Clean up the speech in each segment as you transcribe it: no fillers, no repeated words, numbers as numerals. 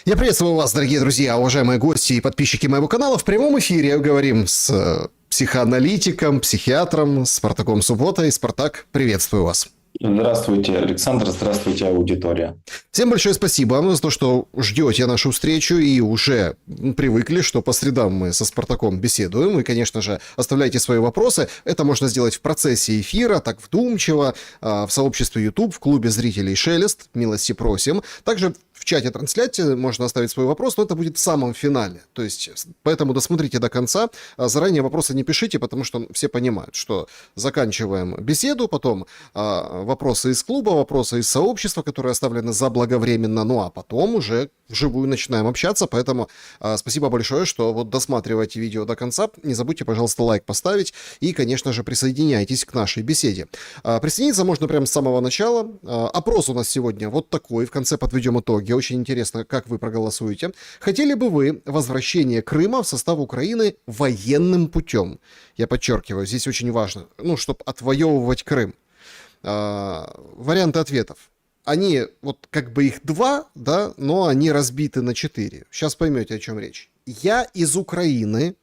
Я приветствую вас, дорогие друзья, уважаемые гости и подписчики моего канала. В прямом эфире говорим с психоаналитиком, психиатром Спартаком Субботой. Спартак, приветствую вас. Здравствуйте, Александр, здравствуйте, аудитория. Всем большое спасибо за то, что ждете нашу встречу и уже привыкли, что по средам мы со Спартаком беседуем. И, конечно же, оставляйте свои вопросы. Это можно сделать в процессе эфира, так вдумчиво, в сообществе YouTube, в клубе зрителей «Шелест». Милости просим. Также в чате трансляции можно оставить свой вопрос, но это будет в самом финале. То есть, поэтому досмотрите до конца. Заранее вопросы не пишите, потому что все понимают, что заканчиваем беседу, потом вопросы из клуба, вопросы из сообщества, которые оставлены заблаговременно, ну а потом уже вживую начинаем общаться, поэтому спасибо большое, что вот досматриваете видео до конца. Не забудьте, пожалуйста, лайк поставить и, конечно же, присоединяйтесь к нашей беседе. Присоединиться можно прямо с самого начала. Опрос у нас сегодня вот такой, в конце подведем итоги. Очень интересно, как вы проголосуете. Хотели бы вы возвращение Крыма в состав Украины военным путем? Я подчеркиваю, здесь очень важно, чтобы отвоевывать Крым. Варианты ответов. Они, вот как бы их два, да, но они разбиты на 4. Сейчас поймете, о чем речь. Я из Украины.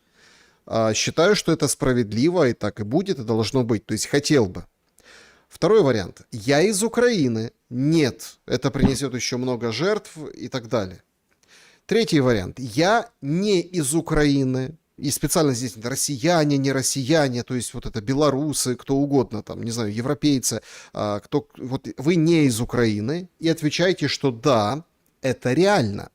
Считаю, что это справедливо, и так и будет, и должно быть. То есть хотел бы. Второй вариант. Я из Украины. Нет. Это принесет еще много жертв и так далее. Третий вариант. Я не из Украины. И специально здесь россияне, не россияне, то есть вот это белорусы, кто угодно, там, не знаю, европейцы, кто, вот вы не из Украины, и отвечаете, что да, это реально.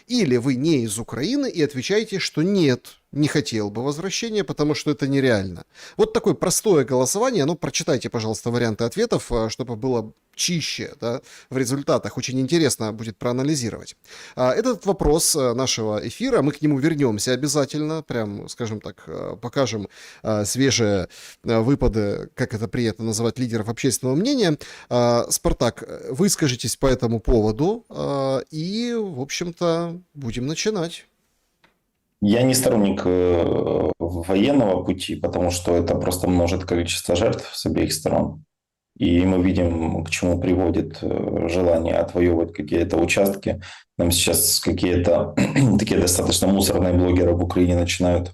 Или вы не из Украины и отвечаете, что нет, не хотел бы возвращения, потому что это нереально. Вот такое простое голосование. Прочитайте, пожалуйста, варианты ответов, чтобы было чище, да, в результатах. Очень интересно будет проанализировать. Этот вопрос нашего эфира, мы к нему вернемся обязательно. Прям, скажем так, покажем свежие выпады, как это приятно называть, лидеров общественного мнения. Спартак, выскажитесь по этому поводу и, в общем-то, будем начинать. Я не сторонник военного пути, потому что это просто множит количество жертв с обеих сторон. И мы видим, к чему приводит желание отвоевывать какие-то участки. Нам сейчас какие-то такие достаточно мусорные блогеры в Украине начинают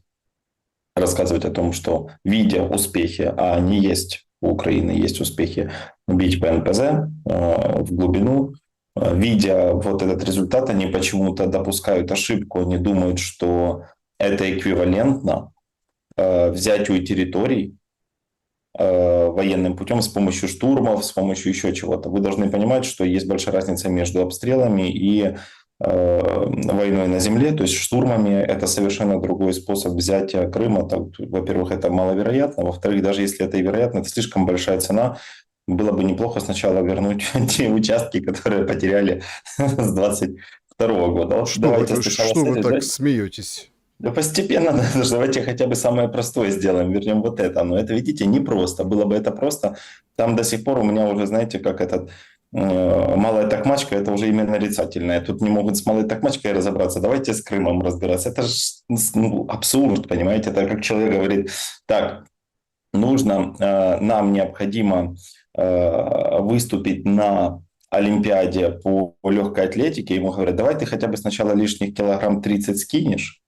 рассказывать о том, что, видя успехи, а они есть, у Украины есть успехи, бить по НПЗ в глубину, видя вот этот результат, они почему-то допускают ошибку, они думают, что это эквивалентно взятию территорий военным путем с помощью штурмов, с помощью еще чего-то. Вы должны понимать, что есть большая разница между обстрелами и войной на земле, то есть штурмами. Это совершенно другой способ взятия Крыма. Так, во-первых, это маловероятно. Во-вторых, даже если это и вероятно, это слишком большая цена. Было бы неплохо сначала вернуть те участки, которые потеряли с 22 года. Вот что вы так смеетесь? Да постепенно, давайте хотя бы самое простое сделаем, вернем вот это. Но это, видите, непросто. Было бы это просто. Там до сих пор у меня уже, знаете, как этот малая токмачка, это уже именно нарицательное. Тут не могут с малой токмачкой разобраться. Давайте с Крымом разбираться. Это же абсурд, понимаете? Это как человек говорит, так, нам необходимо выступить на Олимпиаде по легкой атлетике. Ему говорят, давай ты хотя бы сначала лишних килограмм 30 скинешь,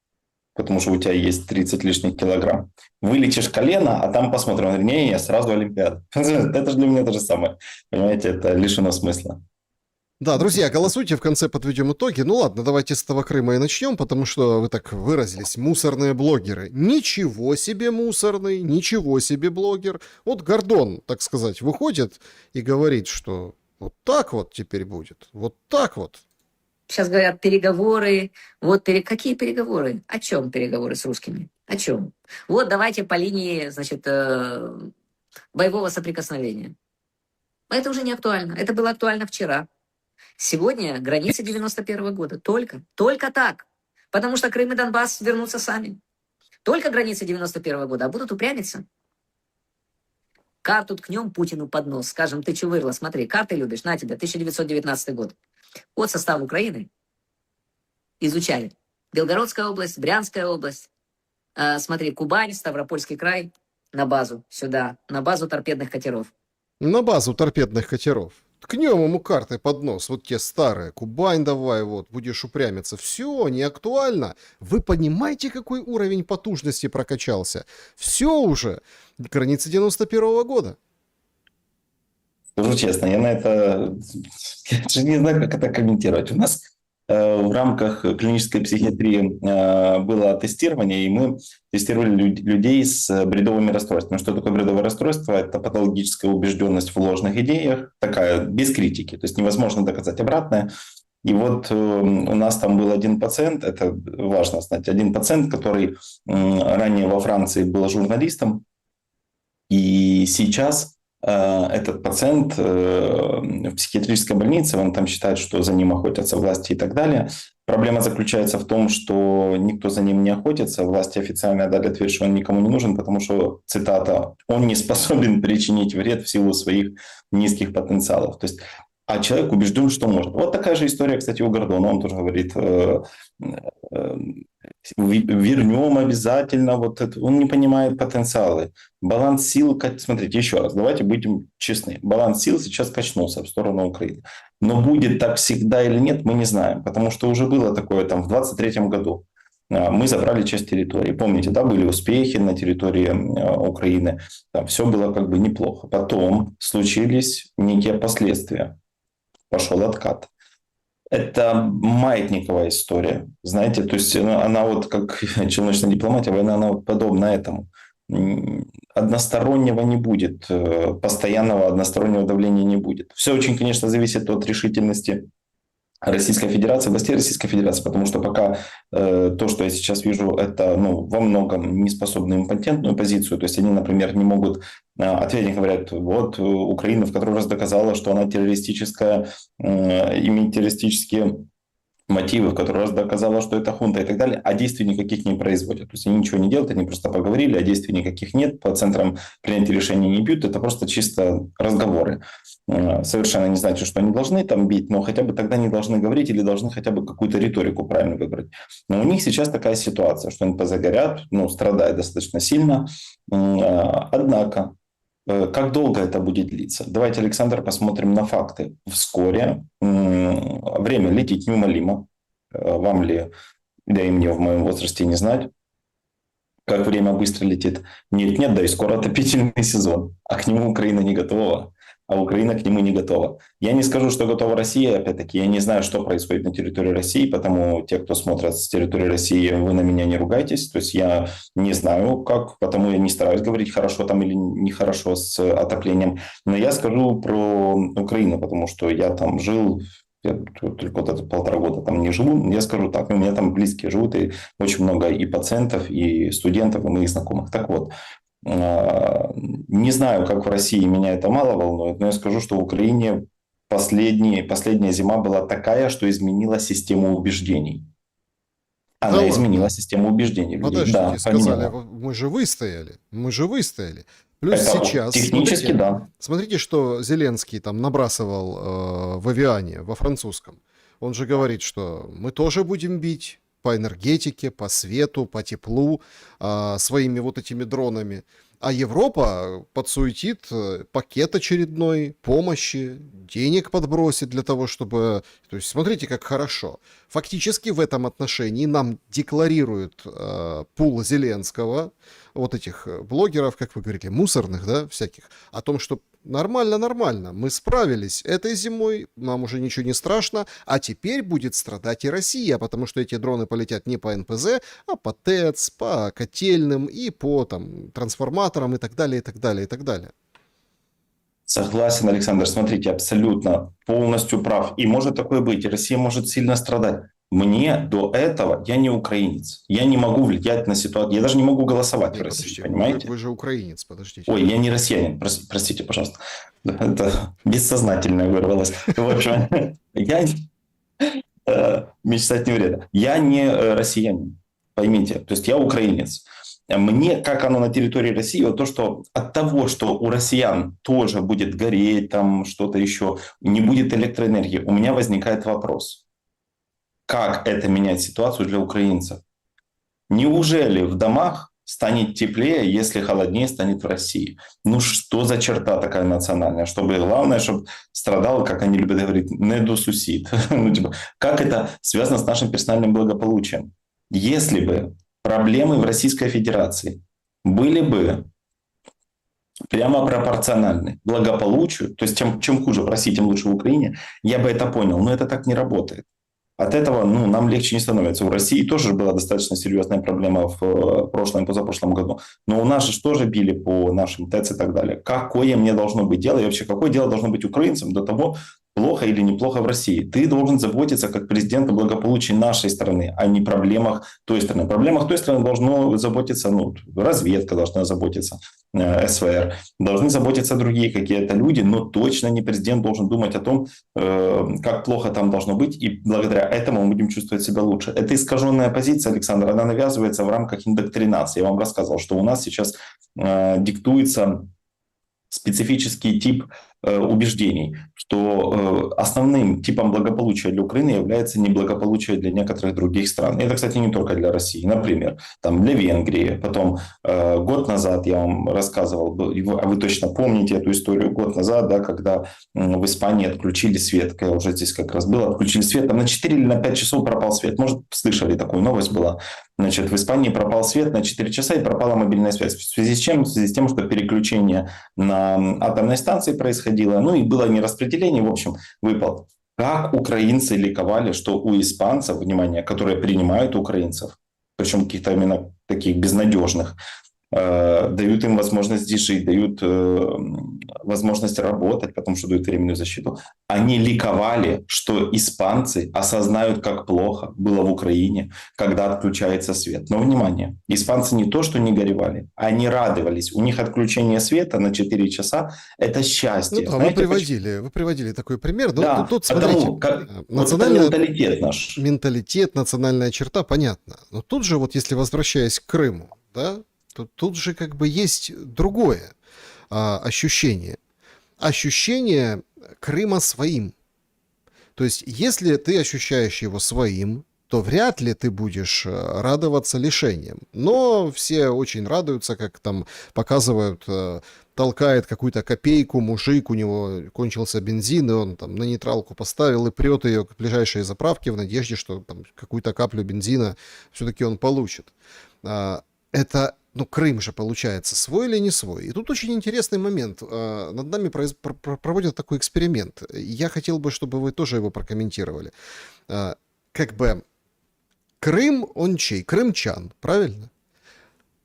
потому что у тебя есть 30 лишних килограмм. Вылечишь колено, а там посмотрим. Он говорит, не, сразу Олимпиада. Это же для меня то же самое. Понимаете, это лишено смысла. Да, друзья, голосуйте, в конце подведем итоги. Ну ладно, давайте с этого Крыма и начнем, потому что вы так выразились, мусорные блогеры. Ничего себе мусорный, ничего себе блогер. Вот Гордон, так сказать, выходит и говорит, что вот так вот теперь будет, вот так вот. Сейчас говорят переговоры. Какие переговоры? О чем переговоры с русскими? О чем? Вот давайте по линии, значит, боевого соприкосновения. Это уже не актуально. Это было актуально вчера. Сегодня границы 91 года. Только так. Потому что Крым и Донбасс вернутся сами. Только границы 91 года. А будут упрямиться. Карту ткнем Путину под нос. Скажем, ты чувырла, смотри, карты любишь, на тебя, 1919 год. Вот состав Украины. Изучали. Белгородская область, Брянская область. Смотри, Кубань, Ставропольский край. На базу сюда. На базу торпедных катеров. На базу торпедных катеров. ткнем ему картой под нос, вот те старые, Кубань давай, вот, будешь упрямиться, все, не актуально. Вы понимаете, какой уровень потужности прокачался? Все уже, границы 91-го года. Скажу честно, я на это я даже не знаю, как это комментировать. У нас в рамках клинической психиатрии было тестирование, и мы тестировали людей с бредовыми расстройствами. Что такое бредовое расстройство? Это патологическая убежденность в ложных идеях, такая, без критики, то есть невозможно доказать обратное. И вот у нас там был один пациент, это важно знать, один пациент, который ранее во Франции был журналистом, и сейчас этот пациент в психиатрической больнице, он там считает, что за ним охотятся власти и так далее. Проблема заключается в том, что никто за ним не охотится. Власти официально дали ответ, что он никому не нужен, потому что, цитата, он не способен причинить вред в силу своих низких потенциалов. То есть, а человек убежден, что может. Вот такая же история, кстати, у Гордона. Он тоже говорит, вернем обязательно. Вот это. Он не понимает потенциалы. Баланс сил, смотрите, еще раз, давайте будем честны. Баланс сил сейчас качнулся в сторону Украины. Но будет так всегда или нет, мы не знаем. Потому что уже было такое там в 23 году. Мы забрали часть территории. Помните, да, были успехи на территории Украины. Там все было как бы неплохо. Потом случились некие последствия. Пошел откат. Это маятниковая история, знаете, то есть она вот как челночная дипломатия, война, она вот подобна этому. Одностороннего не будет, постоянного одностороннего давления не будет. Все очень, конечно, зависит от решительности Российской Федерации, властей Российской Федерации, потому что пока то, что я сейчас вижу, это во многом не способны импотентную позицию. То есть они, например, не могут ответить, говорят, вот Украина в который раз доказала, что она террористическая, имеет террористические мотивы, в который раз доказала, что это хунта и так далее, а действий никаких не производят. То есть они ничего не делают, они просто поговорили, а действий никаких нет, по центрам принятия решений не бьют, это просто чисто разговоры. Совершенно не значит, что они должны там бить, но хотя бы тогда не должны говорить или должны хотя бы какую-то риторику правильно выбрать. Но у них сейчас такая ситуация, что НПЗ горят, страдает достаточно сильно. Однако, как долго это будет длиться? Давайте, Александр, посмотрим на факты. Вскоре время летит неумолимо. Вам ли, да и мне в моем возрасте не знать, как время быстро летит. Нет, да и скоро отопительный сезон, а к нему Украина не готова. А Украина к нему не готова. Я не скажу, что готова Россия, опять-таки, я не знаю, что происходит на территории России, потому те, кто смотрят с территории России, вы на меня не ругайтесь, то есть я не знаю, как, потому я не стараюсь говорить, хорошо там или нехорошо с отоплением, но я скажу про Украину, потому что я там жил, я только вот это 1,5 года там не живу, я скажу так, у меня там близкие живут, и очень много и пациентов, и студентов, и моих знакомых. Так вот, не знаю, как в России, меня это мало волнует, но я скажу, что в Украине последняя зима была такая, что изменила систему убеждений. Она изменила систему убеждений. Подождите, да, сказали, поменяла. мы же выстояли. Плюс Это сейчас, технически, смотрите, да. смотрите, что Зеленский там набрасывал в Авиане, во французском. Он же говорит, что мы тоже будем бить по энергетике, по свету, по теплу, своими вот этими дронами. А Европа подсуетит пакет очередной помощи, денег подбросит для того, чтобы... То есть смотрите, как хорошо. Фактически в этом отношении нам декларируют пул Зеленского, вот этих блогеров, как вы говорите, мусорных, да, всяких, о том, что нормально, мы справились этой зимой, нам уже ничего не страшно, а теперь будет страдать и Россия, потому что эти дроны полетят не по НПЗ, а по ТЭЦ, по котельным и по там трансформаторам и так далее, и так далее, и так далее. Согласен, Александр, смотрите, абсолютно, полностью прав. И может такое быть, и Россия может сильно страдать. Мне до этого, я не украинец, я не могу влиять на ситуацию, я даже не могу голосовать в России, Подождите, понимаете? Вы же украинец, подождите. Ой, я не россиянин, простите, пожалуйста. Это бессознательно вырвалось. В общем, я мечтать не вредно. Я не россиянин, поймите, то есть я украинец. Мне, как оно на территории России, вот то, что от того, что у россиян тоже будет гореть, там что-то еще, не будет электроэнергии, у меня возникает вопрос. Как это меняет ситуацию для украинцев? Неужели в домах станет теплее, если холоднее станет в России. Ну что за черта такая национальная? Чтобы главное, чтобы страдал, как они любят говорить, недосусид. Ну, типа, как это связано с нашим персональным благополучием? Если бы проблемы в Российской Федерации были бы прямо пропорциональны благополучию, то есть чем хуже в России, тем лучше в Украине, я бы это понял. Но это так не работает. От этого нам легче не становится. У России тоже была достаточно серьезная проблема в прошлом и позапрошлом году. Но у нас же тоже били по нашим ТЭЦ и так далее. Какое мне должно быть дело? И вообще, какое дело должно быть украинцам до того, плохо или неплохо в России? Ты должен заботиться как президент о благополучии нашей страны, а не проблемах той страны. О проблемах той страны должно заботиться, разведка должна заботиться, СВР. Должны заботиться другие какие-то люди, но точно не президент должен думать о том, как плохо там должно быть, и благодаря этому мы будем чувствовать себя лучше. Это искаженная позиция, Александр, она навязывается в рамках индоктринации. Я вам рассказывал, что у нас сейчас диктуется специфический тип убеждений, что основным типом благополучия для Украины является неблагополучие для некоторых других стран. Это, кстати, не только для России. Например, там для Венгрии. Потом год назад я вам рассказывал, а вы точно помните эту историю, год назад, да, когда в Испании отключили свет, я уже здесь как раз был, отключили свет, там на 4 или на 5 часов пропал свет. Может, слышали, такую новость была. Значит, в Испании пропал свет на 4 часа и пропала мобильная связь. В связи с чем? В связи с тем, что переключение на атомной станции происходило, и было нераспределение, в общем, выпал. Как украинцы ликовали, что у испанцев, внимание, которые принимают украинцев, причем каких-то именно таких безнадежных, дают им возможность здесь жить, дают возможность работать, потому что дают временную защиту. Они ликовали, что испанцы осознают, как плохо было в Украине, когда отключается свет. Но, внимание, испанцы не то, что не горевали, они радовались. У них отключение света на 4 часа – это счастье. Ну, да, знаете, вы приводили такой пример. Но да, тут, смотрите, национальный менталитет наш. Менталитет, национальная черта, понятно. Но тут же, вот если возвращаясь к Крыму, да, то тут же как бы есть другое ощущение. Ощущение Крыма своим. То есть, если ты ощущаешь его своим, то вряд ли ты будешь радоваться лишениям. Но все очень радуются, как там показывают, толкает какую-то копейку мужик, у него кончился бензин, и он там на нейтралку поставил и прет ее к ближайшей заправке в надежде, что там какую-то каплю бензина все-таки он получит. Это, Крым же получается, свой или не свой. И тут очень интересный момент. Над нами проводят такой эксперимент. Я хотел бы, чтобы вы тоже его прокомментировали. Как бы Крым, он чей? Крымчан, правильно?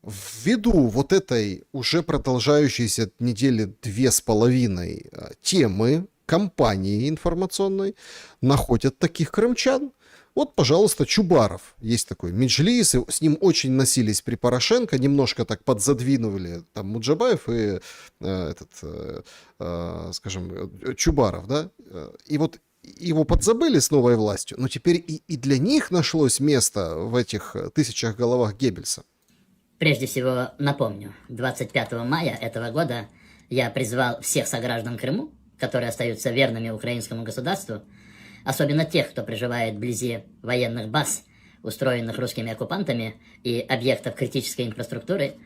Ввиду вот этой уже продолжающейся недели 2,5 темы, кампании информационной, находят таких крымчан. Вот, пожалуйста, Чубаров. Есть такой Меджлис, с ним очень носились при Порошенко, немножко так подзадвинули там Муджабаев и скажем, Чубаров, да? И вот его подзабыли с новой властью, но теперь и для них нашлось место в этих тысячах головах Геббельса. Прежде всего напомню, 25 мая этого года я призвал всех сограждан Крыму, которые остаются верными украинскому государству, особенно тех, кто проживает вблизи военных баз, устроенных русскими оккупантами, и объектов критической инфраструктуры,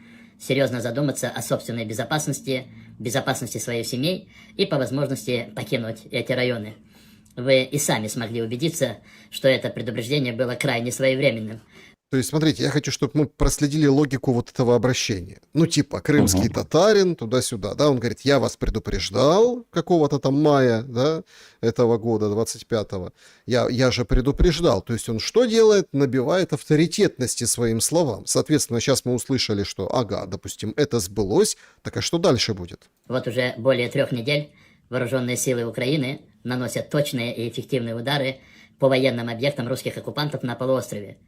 серьезно задуматься о собственной безопасности, безопасности своих семей и по возможности покинуть эти районы. Вы и сами смогли убедиться, что это предупреждение было крайне своевременным. То есть, смотрите, я хочу, чтобы мы проследили логику вот этого обращения. Типа, крымский татарин, туда-сюда, да, он говорит, я вас предупреждал какого-то там мая, да, этого года, 25-го, я же предупреждал. То есть он что делает? Набивает авторитетности своим словам. Соответственно, сейчас мы услышали, что, допустим, это сбылось, так а что дальше будет? Вот уже более 3 недель вооруженные силы Украины наносят точные и эффективные удары по военным объектам русских оккупантов на полуострове.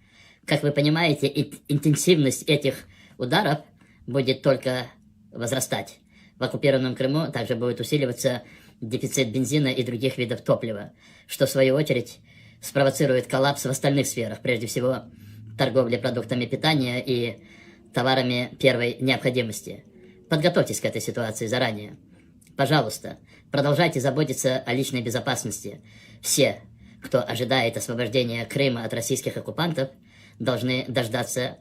Как вы понимаете, интенсивность этих ударов будет только возрастать. В оккупированном Крыму также будет усиливаться дефицит бензина и других видов топлива, что в свою очередь спровоцирует коллапс в остальных сферах, прежде всего торговле продуктами питания и товарами первой необходимости. Подготовьтесь к этой ситуации заранее. Пожалуйста, продолжайте заботиться о личной безопасности. Все, кто ожидает освобождения Крыма от российских оккупантов, должны дождаться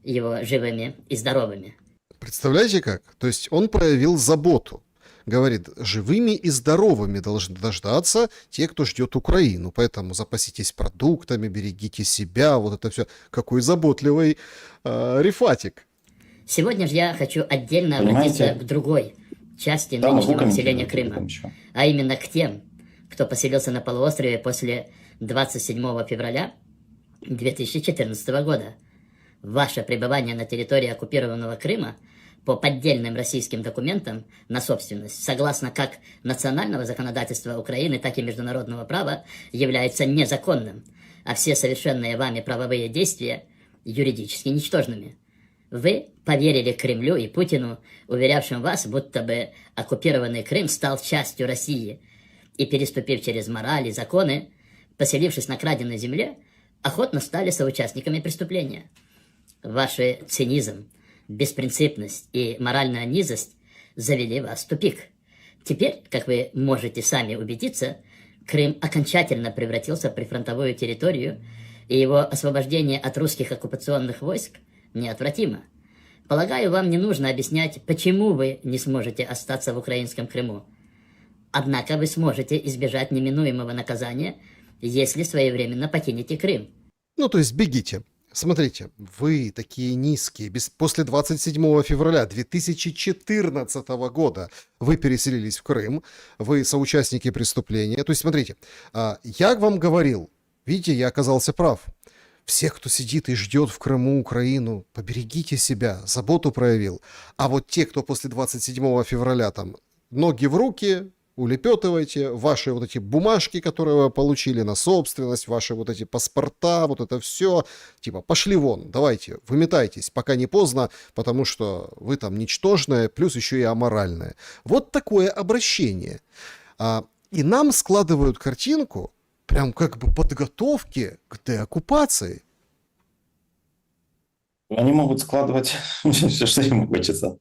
его живыми и здоровыми. Представляете как? То есть он проявил заботу. Говорит, живыми и здоровыми должны дождаться те, кто ждет Украину. Поэтому запаситесь продуктами, берегите себя, вот это все. Какой заботливый Рифатик. Сегодня же я хочу отдельно Понимаете? обратиться к другой части Да, могу нынешнего населения комментировать Крыма, еще. а именно к тем, кто поселился на полуострове после 27 февраля 2014 года. Ваше пребывание на территории оккупированного Крыма по поддельным российским документам на собственность, согласно как национального законодательства Украины, так и международного права, является незаконным, а все совершенные вами правовые действия юридически ничтожными. Вы поверили Кремлю и Путину, уверявшим вас, будто бы оккупированный Крым стал частью России, и, переступив через мораль и законы, поселившись на краденной земле, охотно стали соучастниками преступления. Ваши цинизм, беспринципность и моральная низость завели вас в тупик. Теперь, как вы можете сами убедиться, Крым окончательно превратился в прифронтовую территорию, и его освобождение от русских оккупационных войск неотвратимо. Полагаю, вам не нужно объяснять, почему вы не сможете остаться в украинском Крыму. Однако вы сможете избежать неминуемого наказания, если своевременно покинете Крым. Ну, то есть бегите. Смотрите, вы такие низкие. После 27 февраля 2014 года вы переселились в Крым, вы соучастники преступления. То есть, смотрите, я вам говорил, видите, я оказался прав. Всех, кто сидит и ждет в Крыму Украину, поберегите себя, заботу проявил. А вот те, кто после 27 февраля там ноги в руки, улепетывайте, ваши вот эти бумажки, которые вы получили на собственность, ваши вот эти паспорта, вот это все, типа, пошли вон, давайте, выметайтесь, пока не поздно, потому что вы там ничтожное, плюс еще и аморальное. Вот такое обращение. И нам складывают картинку прям как бы подготовки к деоккупации. Они могут складывать, что им хочется.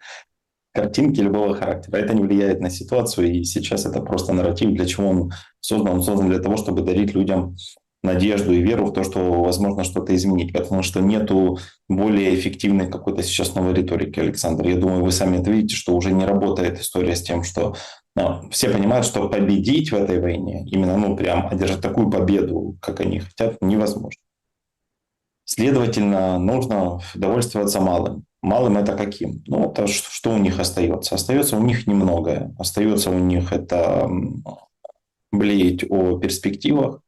Картинки любого характера. Это не влияет на ситуацию, и сейчас это просто нарратив. Для чего он создан? Он создан для того, чтобы дарить людям надежду и веру в то, что возможно что-то изменить. Потому что нету более эффективной какой-то сейчас новой риторики, Александр. Я думаю, вы сами это видите, что уже не работает история с тем, что все понимают, что победить в этой войне, именно прям одержать такую победу, как они хотят, невозможно. Следовательно, нужно довольствоваться малым. Малым это каким? Это что у них остается? Остается у них немногое. Остается у них это блеять о перспективах,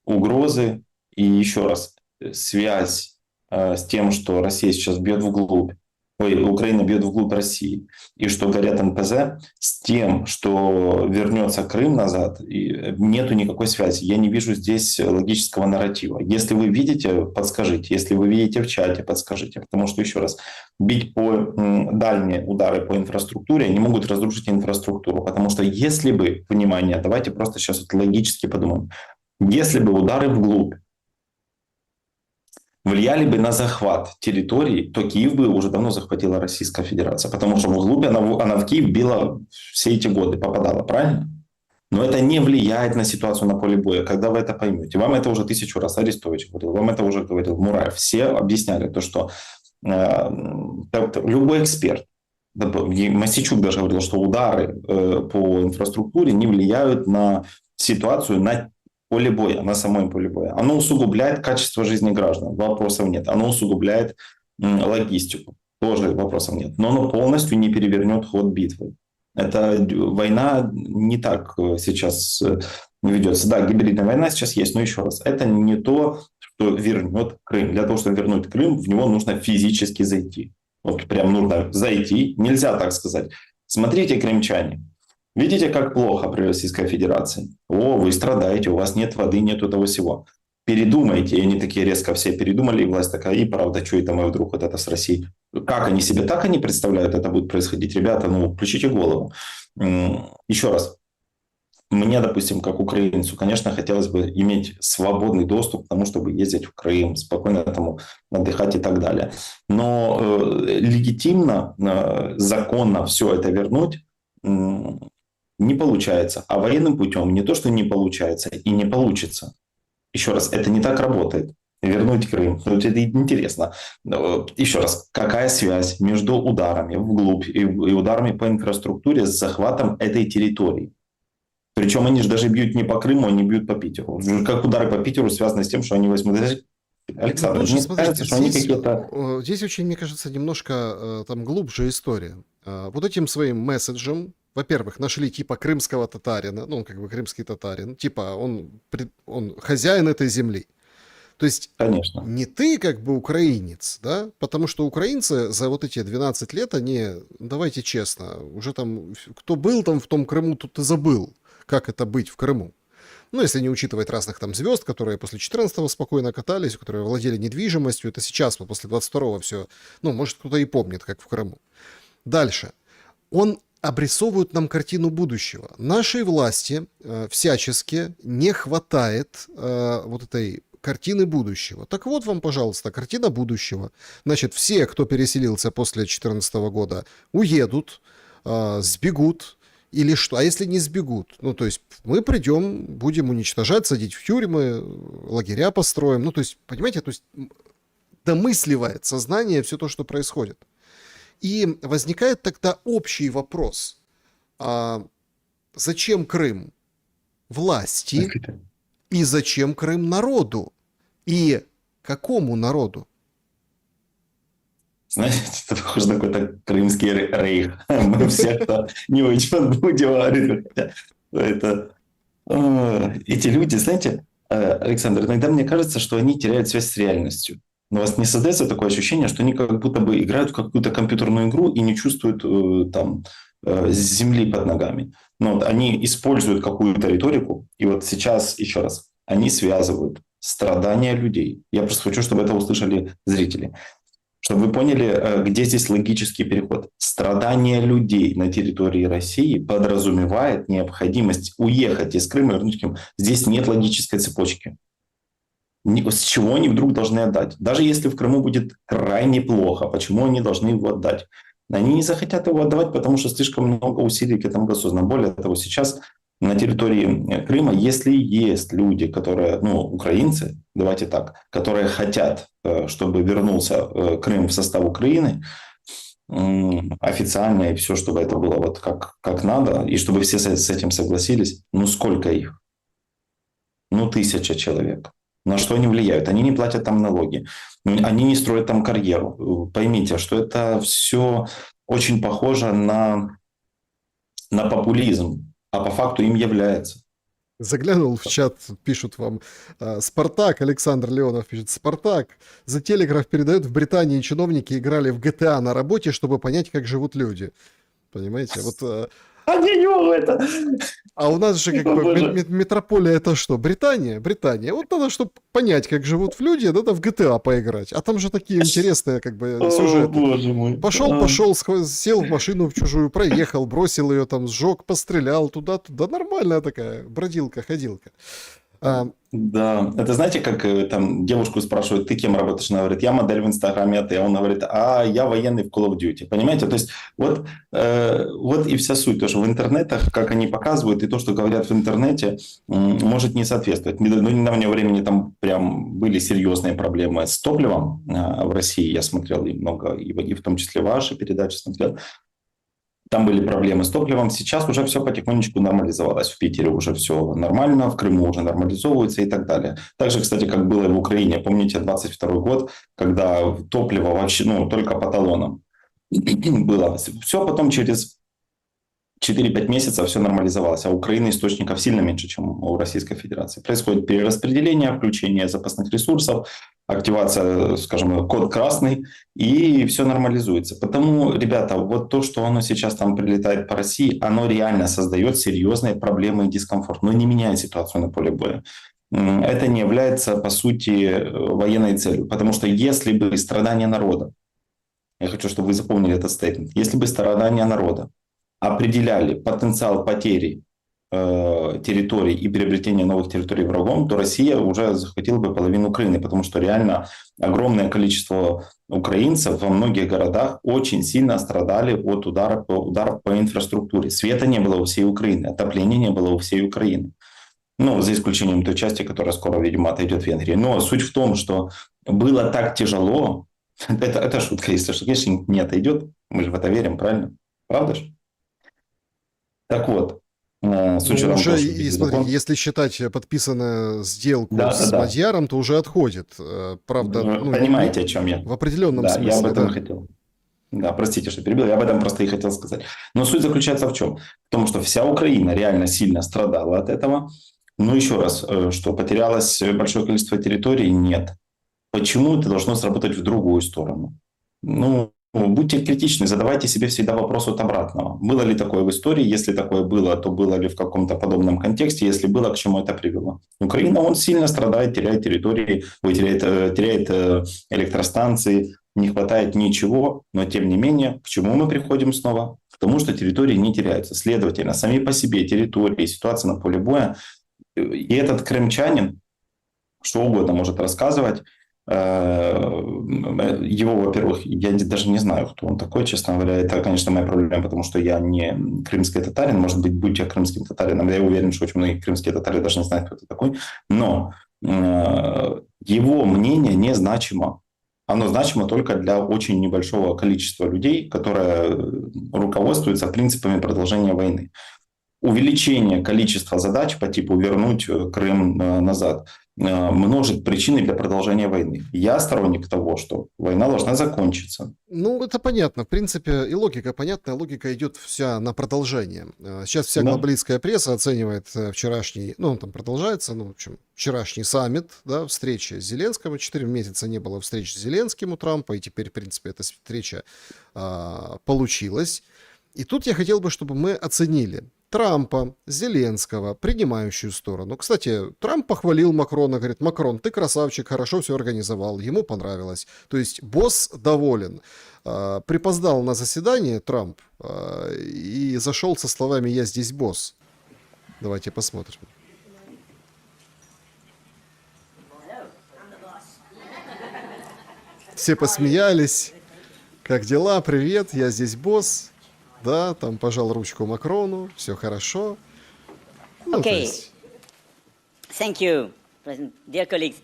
угрозы и еще раз связь с тем, что Россия сейчас бьет вглубь. Украина бьет вглубь России, и что горят НПЗ, с тем, что вернется Крым назад, и нету никакой связи. Я не вижу здесь логического нарратива. Если вы видите, подскажите. Если вы видите в чате, подскажите. Потому что, еще раз, бить по дальние удары по инфраструктуре не могут разрушить инфраструктуру. Потому что если бы, внимание, давайте просто сейчас логически подумаем, если бы удары вглубь влияли бы на захват территорий, то Киев бы уже давно захватила Российская Федерация. Потому что вглубь она в Киев била все эти годы, попадала, правильно? Но это не влияет на ситуацию на поле боя, когда вы это поймете. Вам это уже 1000 раз Арестович говорил, вам это уже говорил Мураев. Все объясняли то, что любой эксперт, Мосичук даже говорил, что удары по инфраструктуре не влияют на ситуацию на поле боя, на самом поле боя. Оно усугубляет качество жизни граждан, вопросов нет. Оно усугубляет логистику, тоже вопросов нет. Но оно полностью не перевернет ход битвы. Эта война не так сейчас ведется. Да, гибридная война сейчас есть, но еще раз, это не то, что вернет Крым. Для того, чтобы вернуть Крым, в него нужно физически зайти. Вот прям нужно зайти, нельзя так сказать. Смотрите, крымчане, видите, как плохо при Российской Федерации? Вы страдаете, у вас нет воды, нету того всего. Передумайте. И они такие резко все передумали, и власть такая, и правда, что это мы вдруг вот это с Россией? Как они себе так они представляют, это будет происходить? Ребята, включите голову. Еще раз. Мне, допустим, как украинцу, конечно, хотелось бы иметь свободный доступ к тому, чтобы ездить в Крым, спокойно там отдыхать и так далее. Но легитимно, законно все это вернуть не получается. А военным путем не то, что не получается и не получится. Еще раз, это не так работает. вернуть Крым. Вот это интересно. Еще раз, какая связь между ударами вглубь и ударами по инфраструктуре с захватом этой территории? Причем они же даже бьют не по Крыму, они бьют по Питеру. Как удары по Питеру связаны с тем, что они возьмут... Александр, Ну, мне смотрите, кажется, что они здесь, какие-то... здесь очень, мне кажется, немножко там глубже история. Вот этим своим месседжем, во-первых, нашли типа крымского татарина, ну, он как бы крымский татарин, типа он хозяин этой земли. То есть Конечно. не ты как бы украинец, да, потому что украинцы за вот эти 12 лет, они, давайте честно, уже там, кто был там в том Крыму, тот и забыл, как это быть в Крыму. Ну, если не учитывать разных там звезд, которые после 14-го спокойно катались, которые владели недвижимостью, это сейчас, вот после 22-го все, ну, может, кто-то и помнит, как в Крыму. Дальше. Он обрисовывает нам картину будущего. Нашей власти всячески не хватает вот этой картины будущего. Так вот вам, пожалуйста, картина будущего. Значит, все, кто переселился после 2014 года, уедут, сбегут, или что? А если не сбегут? Ну, то есть мы придем, будем уничтожать, садить в тюрьмы, лагеря построим. Ну, то есть, понимаете, то есть домысливает сознание все то, что происходит. И возникает тогда общий вопрос. Зачем Крым власти и зачем Крым народу? И какому народу? Знаете, это похоже на какой-то крымский рейх. Мы все, кто не очень будем говорить. Это... Эти люди, знаете, Александр, иногда мне кажется, что они теряют связь с реальностью. Но у вас не создается такое ощущение, что они как будто бы играют в какую-то компьютерную игру и не чувствуют там земли под ногами. Но вот они используют какую-то риторику, и вот сейчас, еще раз, они связывают страдания людей. Я просто хочу, чтобы это услышали зрители. Чтобы вы поняли, где здесь логический переход. Страдания людей на территории России подразумевает необходимость уехать из Крыма и вернуть Крым. Здесь нет логической цепочки. С чего они вдруг должны отдать? Даже если в Крыму будет крайне плохо, почему они должны его отдать? Они не захотят его отдавать, потому что слишком много усилий к этому государству. Более того, сейчас на территории Крыма, если есть люди, которые, ну, украинцы, давайте так, которые хотят, чтобы вернулся Крым в состав Украины, официально и все, чтобы это было вот как надо, и чтобы все с этим согласились, ну сколько их? Ну 1000 человек. На что они влияют? Они не платят там налоги, они не строят там карьеру. Поймите, что это все очень похоже на популизм, а по факту им является. Заглянул в чат, пишут вам, Спартак, Александр Леонов пишет, Спартак, за Телеграф передает, в Британии чиновники играли в GTA на работе, чтобы понять, как живут люди. Понимаете, вот... Они не могут это. А у нас же как бы метрополия это что? Британия? Британия. Вот надо, чтобы понять, как живут люди, надо в GTA поиграть. А там же такие интересные как бы сюжеты. Боже мой. Пошел, сел в машину в чужую, проехал, бросил ее там, сжег, пострелял туда-туда. Нормальная такая бродилка-ходилка. Да, это знаете, как там девушку спрашивают, ты кем работаешь? Она говорит, я модель в Инстаграме, а ты? А он говорит, я военный в Call of Duty. Понимаете? То есть вот и вся суть. То, что в интернетах, как они показывают, и то, что говорят в интернете, может не соответствовать. До недавнего времени там прям были серьезные проблемы с топливом в России. Я смотрел и много, и в том числе ваши передачи смотрел. Там были проблемы с топливом. Сейчас уже все потихонечку нормализовалось. В Питере уже все нормально, в Крыму уже нормализовывается и так далее. Так же, кстати, как было и в Украине. Помните, 22 год, когда топливо вообще, только по талонам было. Все потом через 4-5 месяцев все нормализовалось. А у Украины источников сильно меньше, чем у Российской Федерации. Происходит перераспределение, включение запасных ресурсов, активация, скажем, код красный, и все нормализуется. Потому, ребята, вот то, что оно сейчас там прилетает по России, оно реально создает серьезные проблемы и дискомфорт, но не меняет ситуацию на поле боя. Это не является, по сути, военной целью. Потому что если бы страдания народа, я хочу, чтобы вы запомнили этот стейтмент, если бы страдания народа определяли потенциал потери территорий и приобретения новых территорий врагом, то Россия уже захватила бы половину Украины, потому что реально огромное количество украинцев во многих городах очень сильно страдали от ударов по инфраструктуре. Света не было у всей Украины, отопления не было у всей Украины. Ну, за исключением той части, которая скоро, видимо, отойдет в Венгрии. Но суть в том, что было так тяжело. Это шутка, если что, конечно, не отойдет. Мы же в это верим, правильно? Правда же? Так вот, с Ну, учетом уже, того, что и ввели смотрите, закон. если считать подписанную сделку Да, с да, да. Мадьяром, то уже отходит. Правда, Вы ну, понимаете, о чем я? в определенном Да, я об смысле, этом да. и хотел. Да, простите, что перебил. Я об этом просто и хотел сказать. Но суть заключается в чем? В том, что вся Украина реально сильно страдала от этого. Но еще раз, что потерялось большое количество территорий? Нет. Почему это должно сработать в другую сторону? Ну, будьте критичны, задавайте себе всегда вопрос от обратного. Было ли такое в истории? Если такое было, то было ли в каком-то подобном контексте? Если было, к чему это привело? Украина, он сильно страдает, теряет территории, теряет электростанции, не хватает ничего, но тем не менее, к чему мы приходим снова? К тому, что территории не теряются. Следовательно, сами по себе территории, ситуация на поле боя, и этот крымчанин, что угодно может рассказывать. Его, во-первых, я даже не знаю, кто он такой, честно говоря. Это, конечно, моя проблема, потому что я не крымский татарин. Может быть, будь я крымским татарином, я уверен, что очень многие крымские татары даже не знают, кто это такой. Но его мнение незначимо. Оно значимо только для очень небольшого количества людей, которые руководствуются принципами продолжения войны. Увеличение количества задач по типу вернуть Крым назад множит причины для продолжения войны. Я сторонник того, что война должна закончиться. Ну, это понятно. В принципе, и логика понятная. Логика идет вся на продолжение. Сейчас вся Да. глобалистская пресса оценивает вчерашний, ну, он там продолжается, ну, в общем, вчерашний саммит, да, встреча с Зеленским. 4 месяца не было встреч с Зеленским у Трампа, и теперь, в принципе, эта встреча получилась. И тут я хотел бы, чтобы мы оценили Трампа, Зеленского, принимающую сторону. Кстати, Трамп похвалил Макрона, говорит: Макрон, ты красавчик, хорошо все организовал, ему понравилось. То есть босс доволен. Припоздал на заседание Трамп и зашел со словами «Я здесь босс». Давайте посмотрим. Все посмеялись. Как дела? Привет, я здесь босс. Да, там пожал ручку Макрону, все хорошо. Ну, то Okay. есть, Thank you, President. Dear colleagues.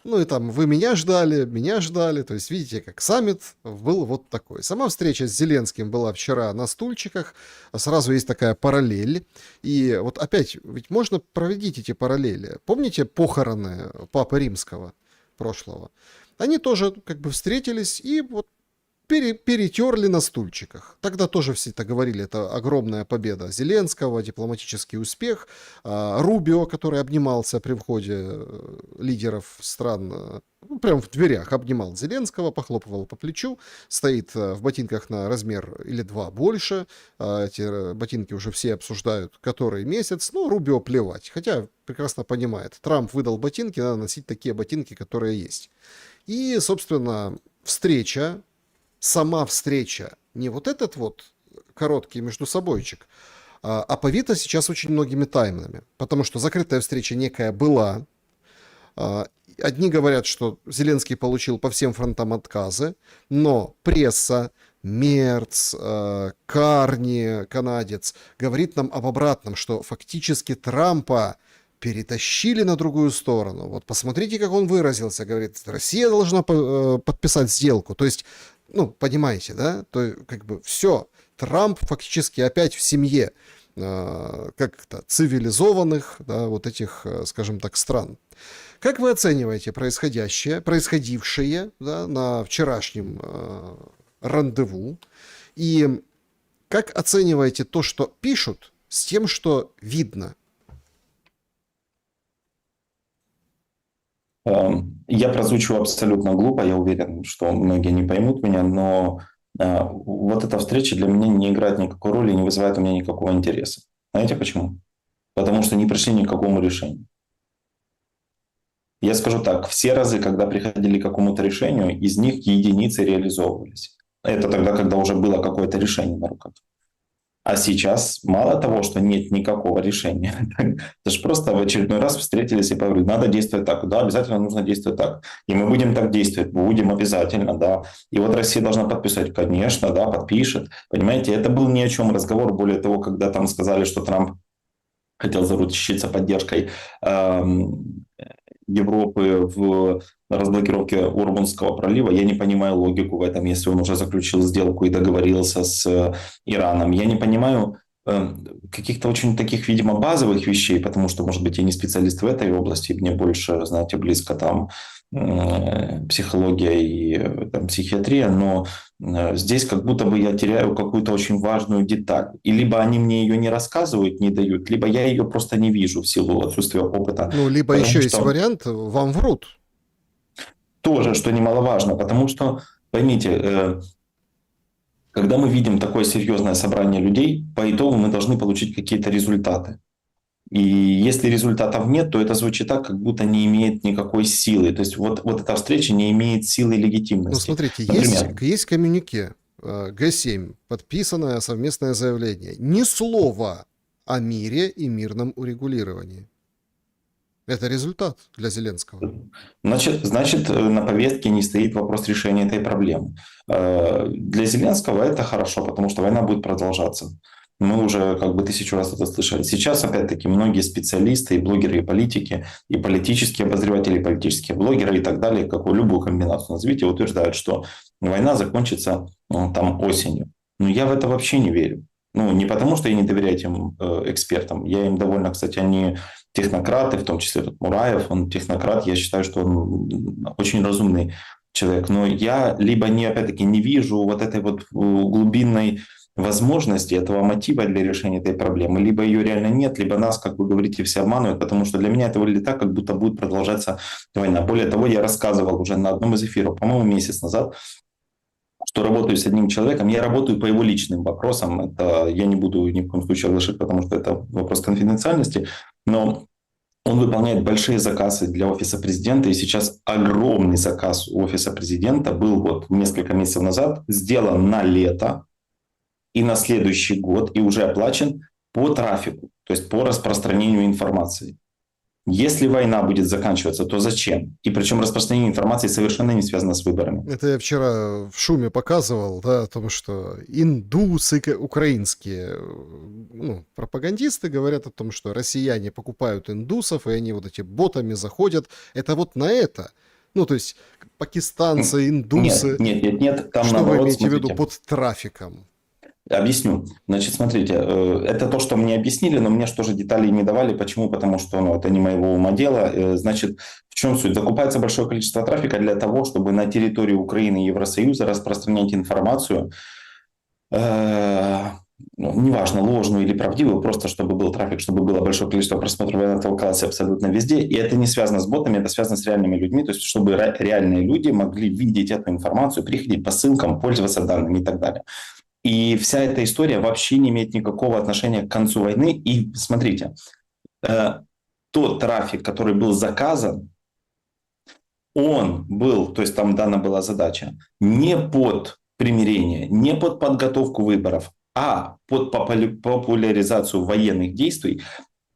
ну и там вы меня ждали. То есть видите, как саммит был вот такой. Сама встреча с Зеленским была вчера на стульчиках. Сразу есть такая параллель. И вот опять, ведь можно проводить эти параллели. Помните похороны Папы Римского прошлого? Они тоже как бы встретились и вот перетерли на стульчиках. Тогда тоже все это говорили, это огромная победа Зеленского, дипломатический успех. Рубио, который обнимался при входе лидеров стран, ну, прям в дверях обнимал Зеленского, похлопывал по плечу, стоит в ботинках на размер или два больше. Эти ботинки уже все обсуждают который месяц. Ну, Рубио плевать, хотя прекрасно понимает. Трамп выдал ботинки, надо носить такие ботинки, которые есть. И, собственно, сама встреча, не вот этот вот короткий междусобойчик, а повита сейчас очень многими таймами, потому что закрытая встреча некая была. Одни говорят, что Зеленский получил по всем фронтам отказы, но пресса, Мерц, Карни, канадец, говорит нам об обратном, что фактически Трампа перетащили на другую сторону. Вот посмотрите, как он выразился. Говорит, Россия должна подписать сделку. То есть, ну, понимаете, да? То как бы все. Трамп фактически опять в семье как-то цивилизованных, да, вот этих, скажем так, стран. Как вы оцениваете происходившее, да, на вчерашнем рандеву? И как оцениваете то, что пишут, с тем, что видно? Я прозвучу абсолютно глупо, я уверен, что многие не поймут меня, но вот эта встреча для меня не играет никакой роли, не вызывает у меня никакого интереса. Знаете почему? Потому что не пришли ни к какому решению. Я скажу так, все разы, когда приходили к какому-то решению, из них единицы реализовывались. Это тогда, когда уже было какое-то решение на руках. А сейчас мало того, что нет никакого решения, это же просто в очередной раз встретились и поговорили, надо действовать так, да, обязательно нужно действовать так. И мы будем так действовать, будем обязательно, да. И вот Россия должна подписать, конечно, да, подпишет. Понимаете, это был ни о чем разговор. Более того, когда там сказали, что Трамп хотел заручиться поддержкой Европы в разблокировке Урбунского пролива. Я не понимаю логику в этом, если он уже заключил сделку и договорился с Ираном. Я не понимаю каких-то очень таких, видимо, базовых вещей, потому что, может быть, я не специалист в этой области, мне больше, знаете, близко там психология и там, психиатрия, но здесь как будто бы я теряю какую-то очень важную деталь. И либо они мне ее не рассказывают, не дают, либо я ее просто не вижу в силу отсутствия опыта. Ну, либо Потому еще есть что вариант, вам врут. тоже, что немаловажно, потому что, поймите, когда мы видим такое серьезное собрание людей, по итогу мы должны получить какие-то результаты. И если результатов нет, то это звучит так, как будто не имеет никакой силы. То есть вот эта встреча не имеет силы и Ну, легитимности. смотрите, Например, есть коммюнике Г7, подписанное совместное заявление. Ни слова о мире и мирном урегулировании. Это результат для Зеленского. значит, на повестке не стоит вопрос решения этой проблемы. Для Зеленского это хорошо, потому что война будет продолжаться. Мы уже как бы 1000 раз это слышали. Сейчас, опять-таки, многие специалисты, и блогеры, и политики, и политические обозреватели, и политические блогеры, и так далее, какую любую комбинацию назовите, утверждают, что война закончится там осенью. Но я в это вообще не верю. Ну, не потому, что я не доверяю этим экспертам. Я им довольно, кстати, они технократы, в том числе тот Мураев, он технократ, я считаю, что он очень разумный человек. Но я либо опять-таки, не вижу вот этой вот глубинной возможности, этого мотива для решения этой проблемы, либо ее реально нет, либо нас, как вы говорите, все обманывают, потому что для меня это выглядит так, как будто будет продолжаться война. Более того, я рассказывал уже на одном из эфиров, по-моему, месяц назад, что работаю с одним человеком, я работаю по его личным вопросам, это я не буду ни в коем случае оглашать, потому что это вопрос конфиденциальности, но он выполняет большие заказы для офиса президента, и сейчас огромный заказ у офиса президента был вот несколько месяцев назад, сделан на лето, и на следующий год, и уже оплачен по трафику, то есть по распространению информации. Если война будет заканчиваться, то зачем? И причем распространение информации совершенно не связано с выборами. Это я вчера в шуме показывал, да, о том, что индусы украинские, ну, пропагандисты говорят о том, что россияне покупают индусов, и они вот эти ботами заходят. Это вот на это. Ну, то есть пакистанцы, индусы. Нет. Там что наоборот, вы имеете в виду смотрите. под трафиком? Объясню. Значит, смотрите, это то, что мне объяснили, но мне же тоже деталей не давали. Почему? Потому что это не моего ума дело. Значит, в чем суть? Закупается большое количество трафика для того, чтобы на территории Украины и Евросоюза распространять информацию, неважно, ложную или правдивую, просто чтобы был трафик, чтобы было большое количество просмотров, она толкалась абсолютно везде. И это не связано с ботами, это связано с реальными людьми, то есть чтобы реальные люди могли видеть эту информацию, приходить по ссылкам, пользоваться данными и так далее. И вся эта история вообще не имеет никакого отношения к концу войны. И смотрите, тот трафик, который был заказан, он был, то есть там дана была задача, не под примирение, не под подготовку выборов, а под популяризацию военных действий,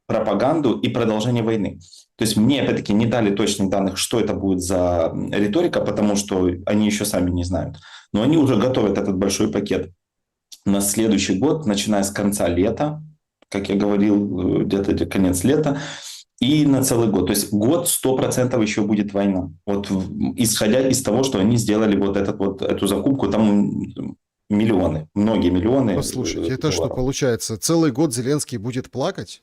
пропаганду и продолжение войны. То есть мне, опять-таки, не дали точных данных, что это будет за риторика, потому что они еще сами не знают. Но они уже готовят этот большой пакет на следующий год, начиная с конца лета, как я говорил, где-то конец лета, и на целый год. То есть год 100% еще будет война. Вот исходя из того, что они сделали вот эту закупку, там миллионы, многие миллионы. Послушайте, это что получается? Целый год Зеленский будет плакать?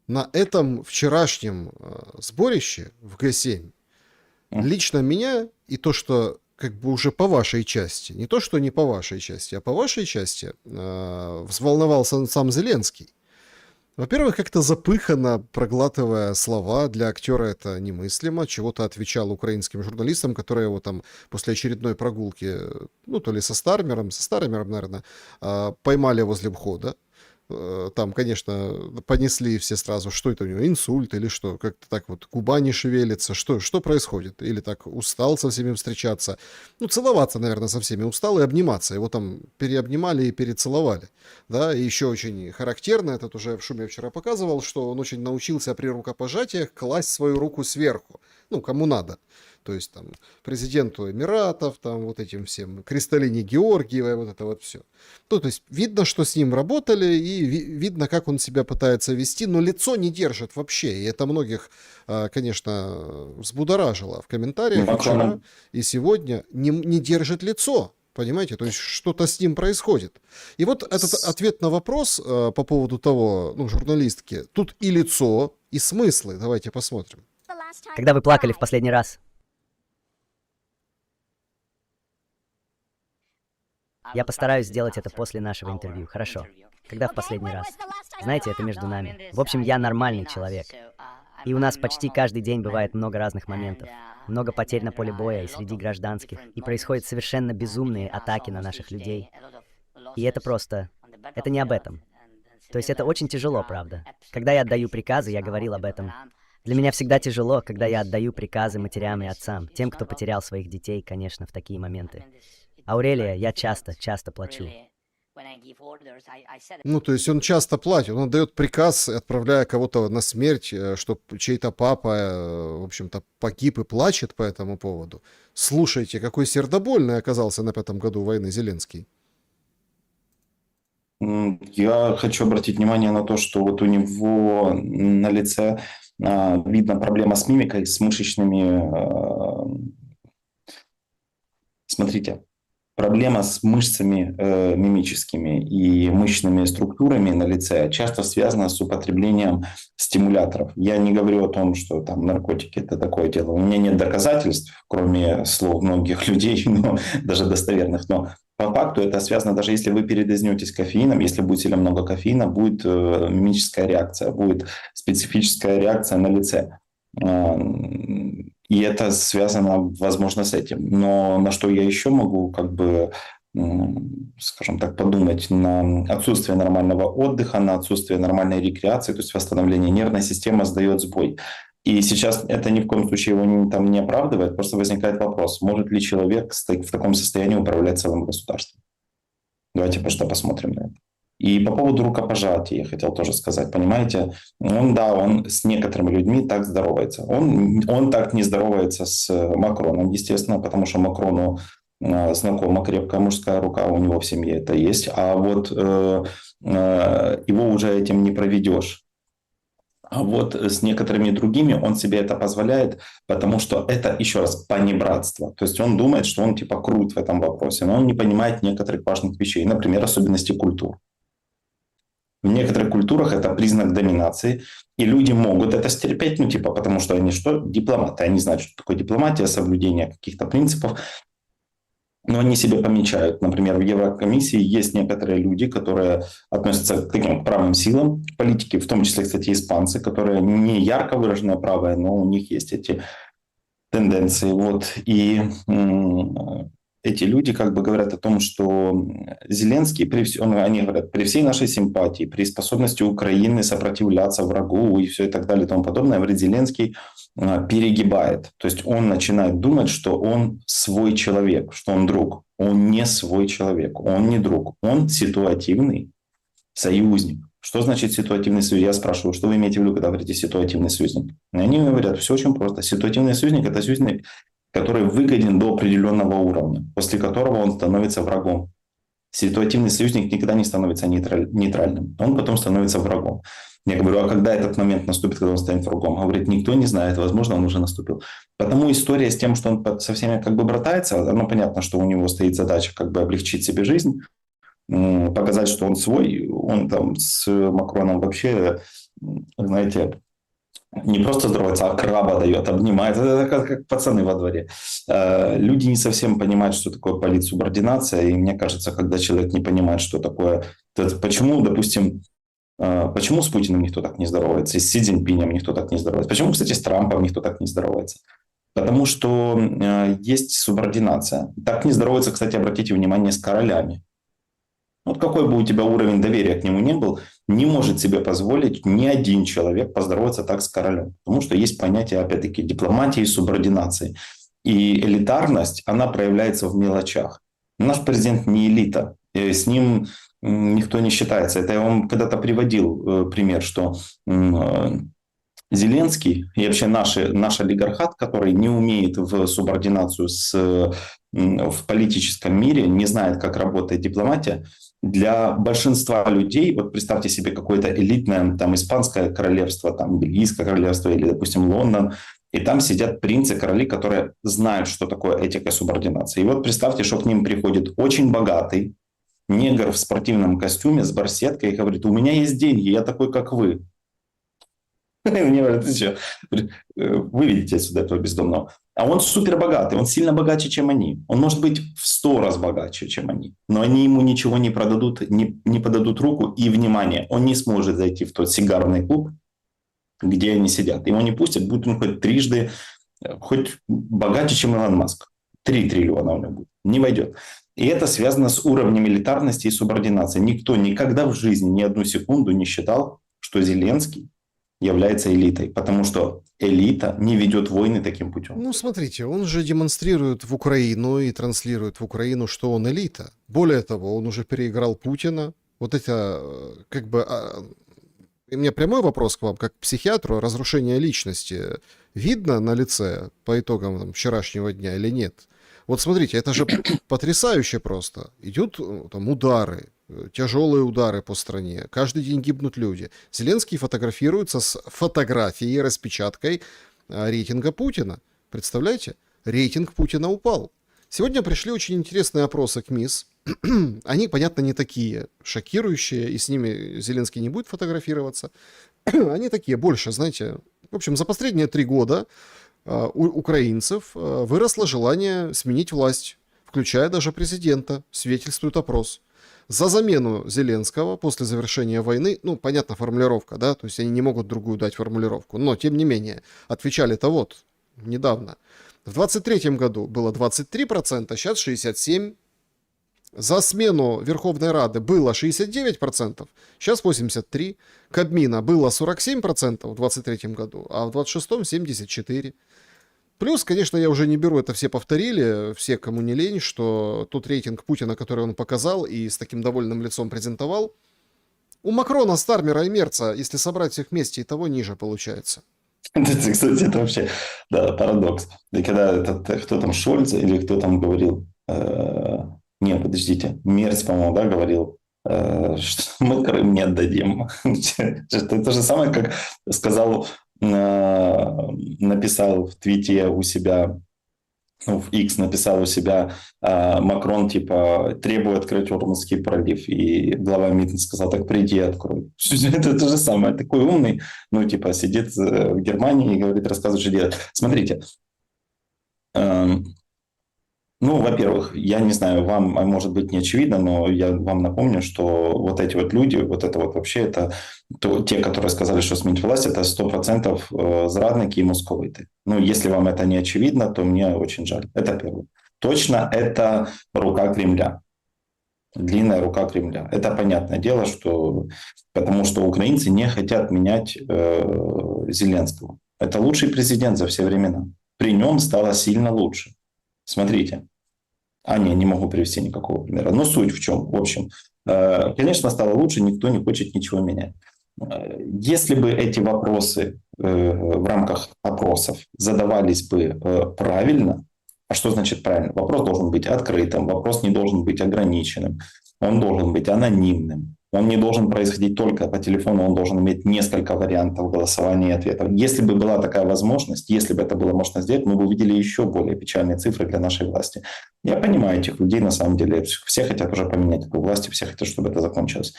На этом вчерашнем сборище в Г7 лично меня и то, что как бы уже по вашей части, не то, что не по вашей части, а по вашей части взволновался сам Зеленский. Во-первых, как-то запыханно проглатывая слова, для актера это немыслимо, чего-то отвечал украинским журналистам, которые его там после очередной прогулки, ну, то ли со Стармером, наверное, поймали возле входа. Там, конечно, понесли все сразу, что это у него, инсульт или что, как-то так вот губа не шевелится, что происходит, или так устал со всеми встречаться, ну, целоваться, наверное, со всеми устал и обниматься, его там переобнимали и перецеловали, да, и еще очень характерно, этот уже в шуме вчера показывал, что он очень научился при рукопожатиях класть свою руку сверху, ну, кому надо. То есть там президенту Эмиратов, там вот этим всем, Кристалине Георгиевой, вот это вот все. Ну, то есть видно, что с ним работали, и видно, как он себя пытается вести, но лицо не держит вообще. И это многих, конечно, взбудоражило в комментариях и вчера, и сегодня. Не держит лицо. Понимаете, то есть что-то с ним происходит. И вот этот ответ на вопрос по поводу того, ну, журналистки, тут и лицо, и смыслы. Давайте посмотрим. Когда вы плакали в последний раз? Я постараюсь сделать это после нашего интервью, хорошо? Когда в последний раз? Знаете, это между нами. В общем, я нормальный человек. И у нас почти каждый день бывает много разных моментов. Много потерь на поле боя и среди гражданских. И происходят совершенно безумные атаки на наших людей. И это просто... Это не об этом. То есть это очень тяжело, правда. Когда я отдаю приказы, я говорил об этом. Для меня всегда тяжело, когда я отдаю приказы матерям и отцам. Тем, кто потерял своих детей, конечно, в такие моменты. Аурелия, я часто плачу. Ну, то есть он часто платит, он отдает приказ, отправляя кого-то на смерть, что чей-то папа, в общем-то, погиб и плачет по этому поводу. Слушайте, какой сердобольный оказался на 5-м году войны Зеленский. Я хочу обратить внимание на то, что вот у него на лице видно проблема с мимикой, с мышечными... Смотрите. Проблема с мышцами мимическими и мышечными структурами на лице часто связана с употреблением стимуляторов. Я не говорю о том, что там наркотики – это такое дело. У меня нет доказательств, кроме слов многих людей, но, даже достоверных. Но по факту это связано, даже если вы передознетесь кофеином, если будет сильно много кофеина, будет мимическая реакция, будет специфическая реакция на лице. И это связано, возможно, с этим. Но на что я еще могу, как бы, скажем так, подумать? На отсутствие нормального отдыха, на отсутствие нормальной рекреации, то есть восстановление нервной системы сдает сбой. И сейчас это ни в коем случае его там не оправдывает, просто возникает вопрос, может ли человек в таком состоянии управлять целым государством? Давайте просто посмотрим на это. И по поводу рукопожатия я хотел тоже сказать, понимаете, он с некоторыми людьми так здоровается. Он так не здоровается с Макроном, естественно, потому что Макрону знакома крепкая мужская рука, у него в семье это есть, а вот его уже этим не проведешь. А вот с некоторыми другими он себе это позволяет, потому что это, еще раз, панибратство. То есть он думает, что он типа крут в этом вопросе, но он не понимает некоторых важных вещей, например, особенностей культур. В некоторых культурах это признак доминации, и люди могут это стерпеть, ну типа, потому что они что? Дипломаты. Они знают, что такое дипломатия, соблюдение каких-то принципов, но они себе помечают. Например, в Еврокомиссии есть некоторые люди, которые относятся к таким правым силам политики, в том числе, кстати, испанцы, которые не ярко выраженные правые, но у них есть эти тенденции. Вот. И эти люди как бы говорят о том, что Зеленский, они говорят, при всей нашей симпатии, при способности Украины сопротивляться врагу и все и так далее и тому подобное, говорит, Зеленский перегибает. То есть он начинает думать, что он свой человек, что он друг. Он не свой человек, он не друг, он ситуативный союзник. Что значит ситуативный союзник? Я спрашиваю, что вы имеете в виду, когда говорите ситуативный союзник? И они говорят, все очень просто. Ситуативный союзник – это союзник, который выгоден до определенного уровня, после которого он становится врагом. Ситуативный союзник никогда не становится нейтральным, он потом становится врагом. Я говорю, а когда этот момент наступит, когда он станет врагом? Он говорит, никто не знает, возможно, он уже наступил. Потому история с тем, что он со всеми как бы братается, понятно, что у него стоит задача как бы облегчить себе жизнь, показать, что он свой, он там с Макроном вообще, знаете, не просто здоровается, а краба дает, обнимает. Это как пацаны во дворе. Люди не совсем понимают, что такое политсубординация. И мне кажется, когда человек не понимает, что такое... Почему, допустим, почему с Путиным никто так не здоровается? И с Си Цзиньпинем никто так не здоровается? Почему, кстати, с Трампом никто так не здоровается? Потому что есть субординация. Так не здоровается, кстати, обратите внимание, с королями. Вот какой бы у тебя уровень доверия к нему не был, не может себе позволить ни один человек поздороваться так с королем. Потому что есть понятие, опять-таки, дипломатии и субординации. И элитарность, она проявляется в мелочах. Наш президент не элита. С ним никто не считается. Это я вам когда-то приводил пример, что Зеленский и вообще наш олигархат, который не умеет в субординацию в политическом мире, не знает, как работает дипломатия, для большинства людей, вот представьте себе какое-то элитное там испанское королевство, там бельгийское королевство или, допустим, Лондон, и там сидят принцы, короли, которые знают, что такое этика субординации. И вот представьте, что к ним приходит очень богатый негр в спортивном костюме с барсеткой и говорит: у меня есть деньги, я такой, как вы. Мне говорят: ты что, выведите отсюда этого бездомного. А он супер богатый, он сильно богаче, чем они. Он может быть в 100 раз богаче, чем они. Но они ему ничего не продадут, не подадут руку. И, внимание, он не сможет зайти в тот сигарный клуб, где они сидят. Его не пустят, будет он хоть трижды, хоть богаче, чем Илон Маск. 3 триллиона у него будет. Не войдет. И это связано с уровнем элитарности и субординации. Никто никогда в жизни ни одну секунду не считал, что Зеленский является элитой, потому что элита не ведет войны таким путем. Ну, смотрите, он же демонстрирует в Украину и транслирует в Украину, что он элита. Более того, он уже переиграл Путина. Вот это, как бы... И у меня прямой вопрос к вам, как к психиатру: разрушение личности видно на лице по итогам там вчерашнего дня или нет? Вот смотрите, это же потрясающе просто. Идут там удары, тяжелые удары по стране. Каждый день гибнут люди. Зеленский фотографируется с фотографией, распечаткой рейтинга Путина. Представляете? Рейтинг Путина упал. Сегодня пришли очень интересные опросы к МИС. Они, понятно, не такие шокирующие, и с ними Зеленский не будет фотографироваться. Они такие больше, знаете... В общем, за последние 3 года у украинцев выросло желание сменить власть, включая даже президента, свидетельствует опрос. За замену Зеленского после завершения войны, ну, понятно, формулировка, да, то есть они не могут другую дать формулировку, но, тем не менее, отвечали-то вот, недавно. В 2023 году было 23%, сейчас 67%. За смену Верховной Рады было 69%, сейчас 83%. Кабмина было 47% в 2023 году, а в 2026 74%. Плюс, конечно, я уже не беру, это все повторили, все, кому не лень, что тот рейтинг Путина, который он показал и с таким довольным лицом презентовал, у Макрона, Стармера и Мерца, если собрать всех вместе, и того ниже получается. Кстати, это вообще, да, парадокс. И когда кто там, Шольц или кто там говорил, не, подождите, Мерц, по-моему, да, говорил, что мы Крым не отдадим. Это то же самое, как сказал, написал в твите у себя, ну, в X написал у себя Макрон, типа, требует открыть Ормузский пролив. И глава МИД сказал: так приди и открой. Это то же самое. Такой умный, ну, типа, сидит в Германии и говорит, рассказывает, что делать. Смотрите, ну, во-первых, я не знаю, вам, может быть, не очевидно, но я вам напомню, что вот эти вот люди, вот это вот вообще, это те, которые сказали, что сменить власть, это 100% зрадники и московиты. Ну, если вам это не очевидно, то мне очень жаль. Это первое. Точно это рука Кремля. Длинная рука Кремля. Это понятное дело, что потому что украинцы не хотят менять Зеленского. Это лучший президент за все времена. При нем стало сильно лучше. Смотрите. Не могу привести никакого примера. Но суть в чем? В общем, конечно, стало лучше, никто не хочет ничего менять. Если бы эти вопросы в рамках опросов задавались бы правильно, а что значит правильно? Вопрос должен быть открытым, вопрос не должен быть ограниченным, он должен быть анонимным. Он не должен происходить только по телефону, он должен иметь несколько вариантов голосования и ответов. Если бы была такая возможность, если бы это было можно сделать, мы бы увидели еще более печальные цифры для нашей власти. Я понимаю этих людей, на самом деле, все хотят уже поменять эту власть, все хотят, чтобы это закончилось.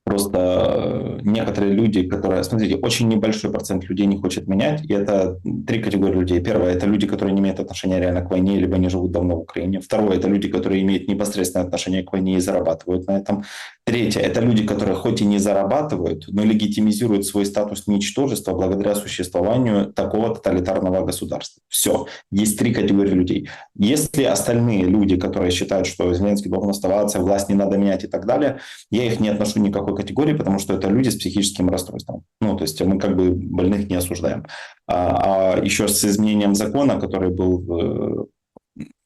Просто некоторые люди, которые, смотрите, очень небольшой процент людей не хочет менять, и это 3 категории людей. Первое – это люди, которые не имеют отношения реально к войне, либо не живут давно в Украине. Второе – это люди, которые имеют непосредственное отношение к войне и зарабатывают на этом. Третье – это люди, которые хоть и не зарабатывают, но легитимизируют свой статус ничтожества благодаря существованию такого тоталитарного государства. Все. Есть 3 категории людей. Если остальные люди, которые считают, что Зеленский должен оставаться, власть не надо менять и так далее, я их не отношу никакой категории, потому что это люди с психическим расстройством. Ну, то есть мы как бы больных не осуждаем. А еще с изменением закона, который был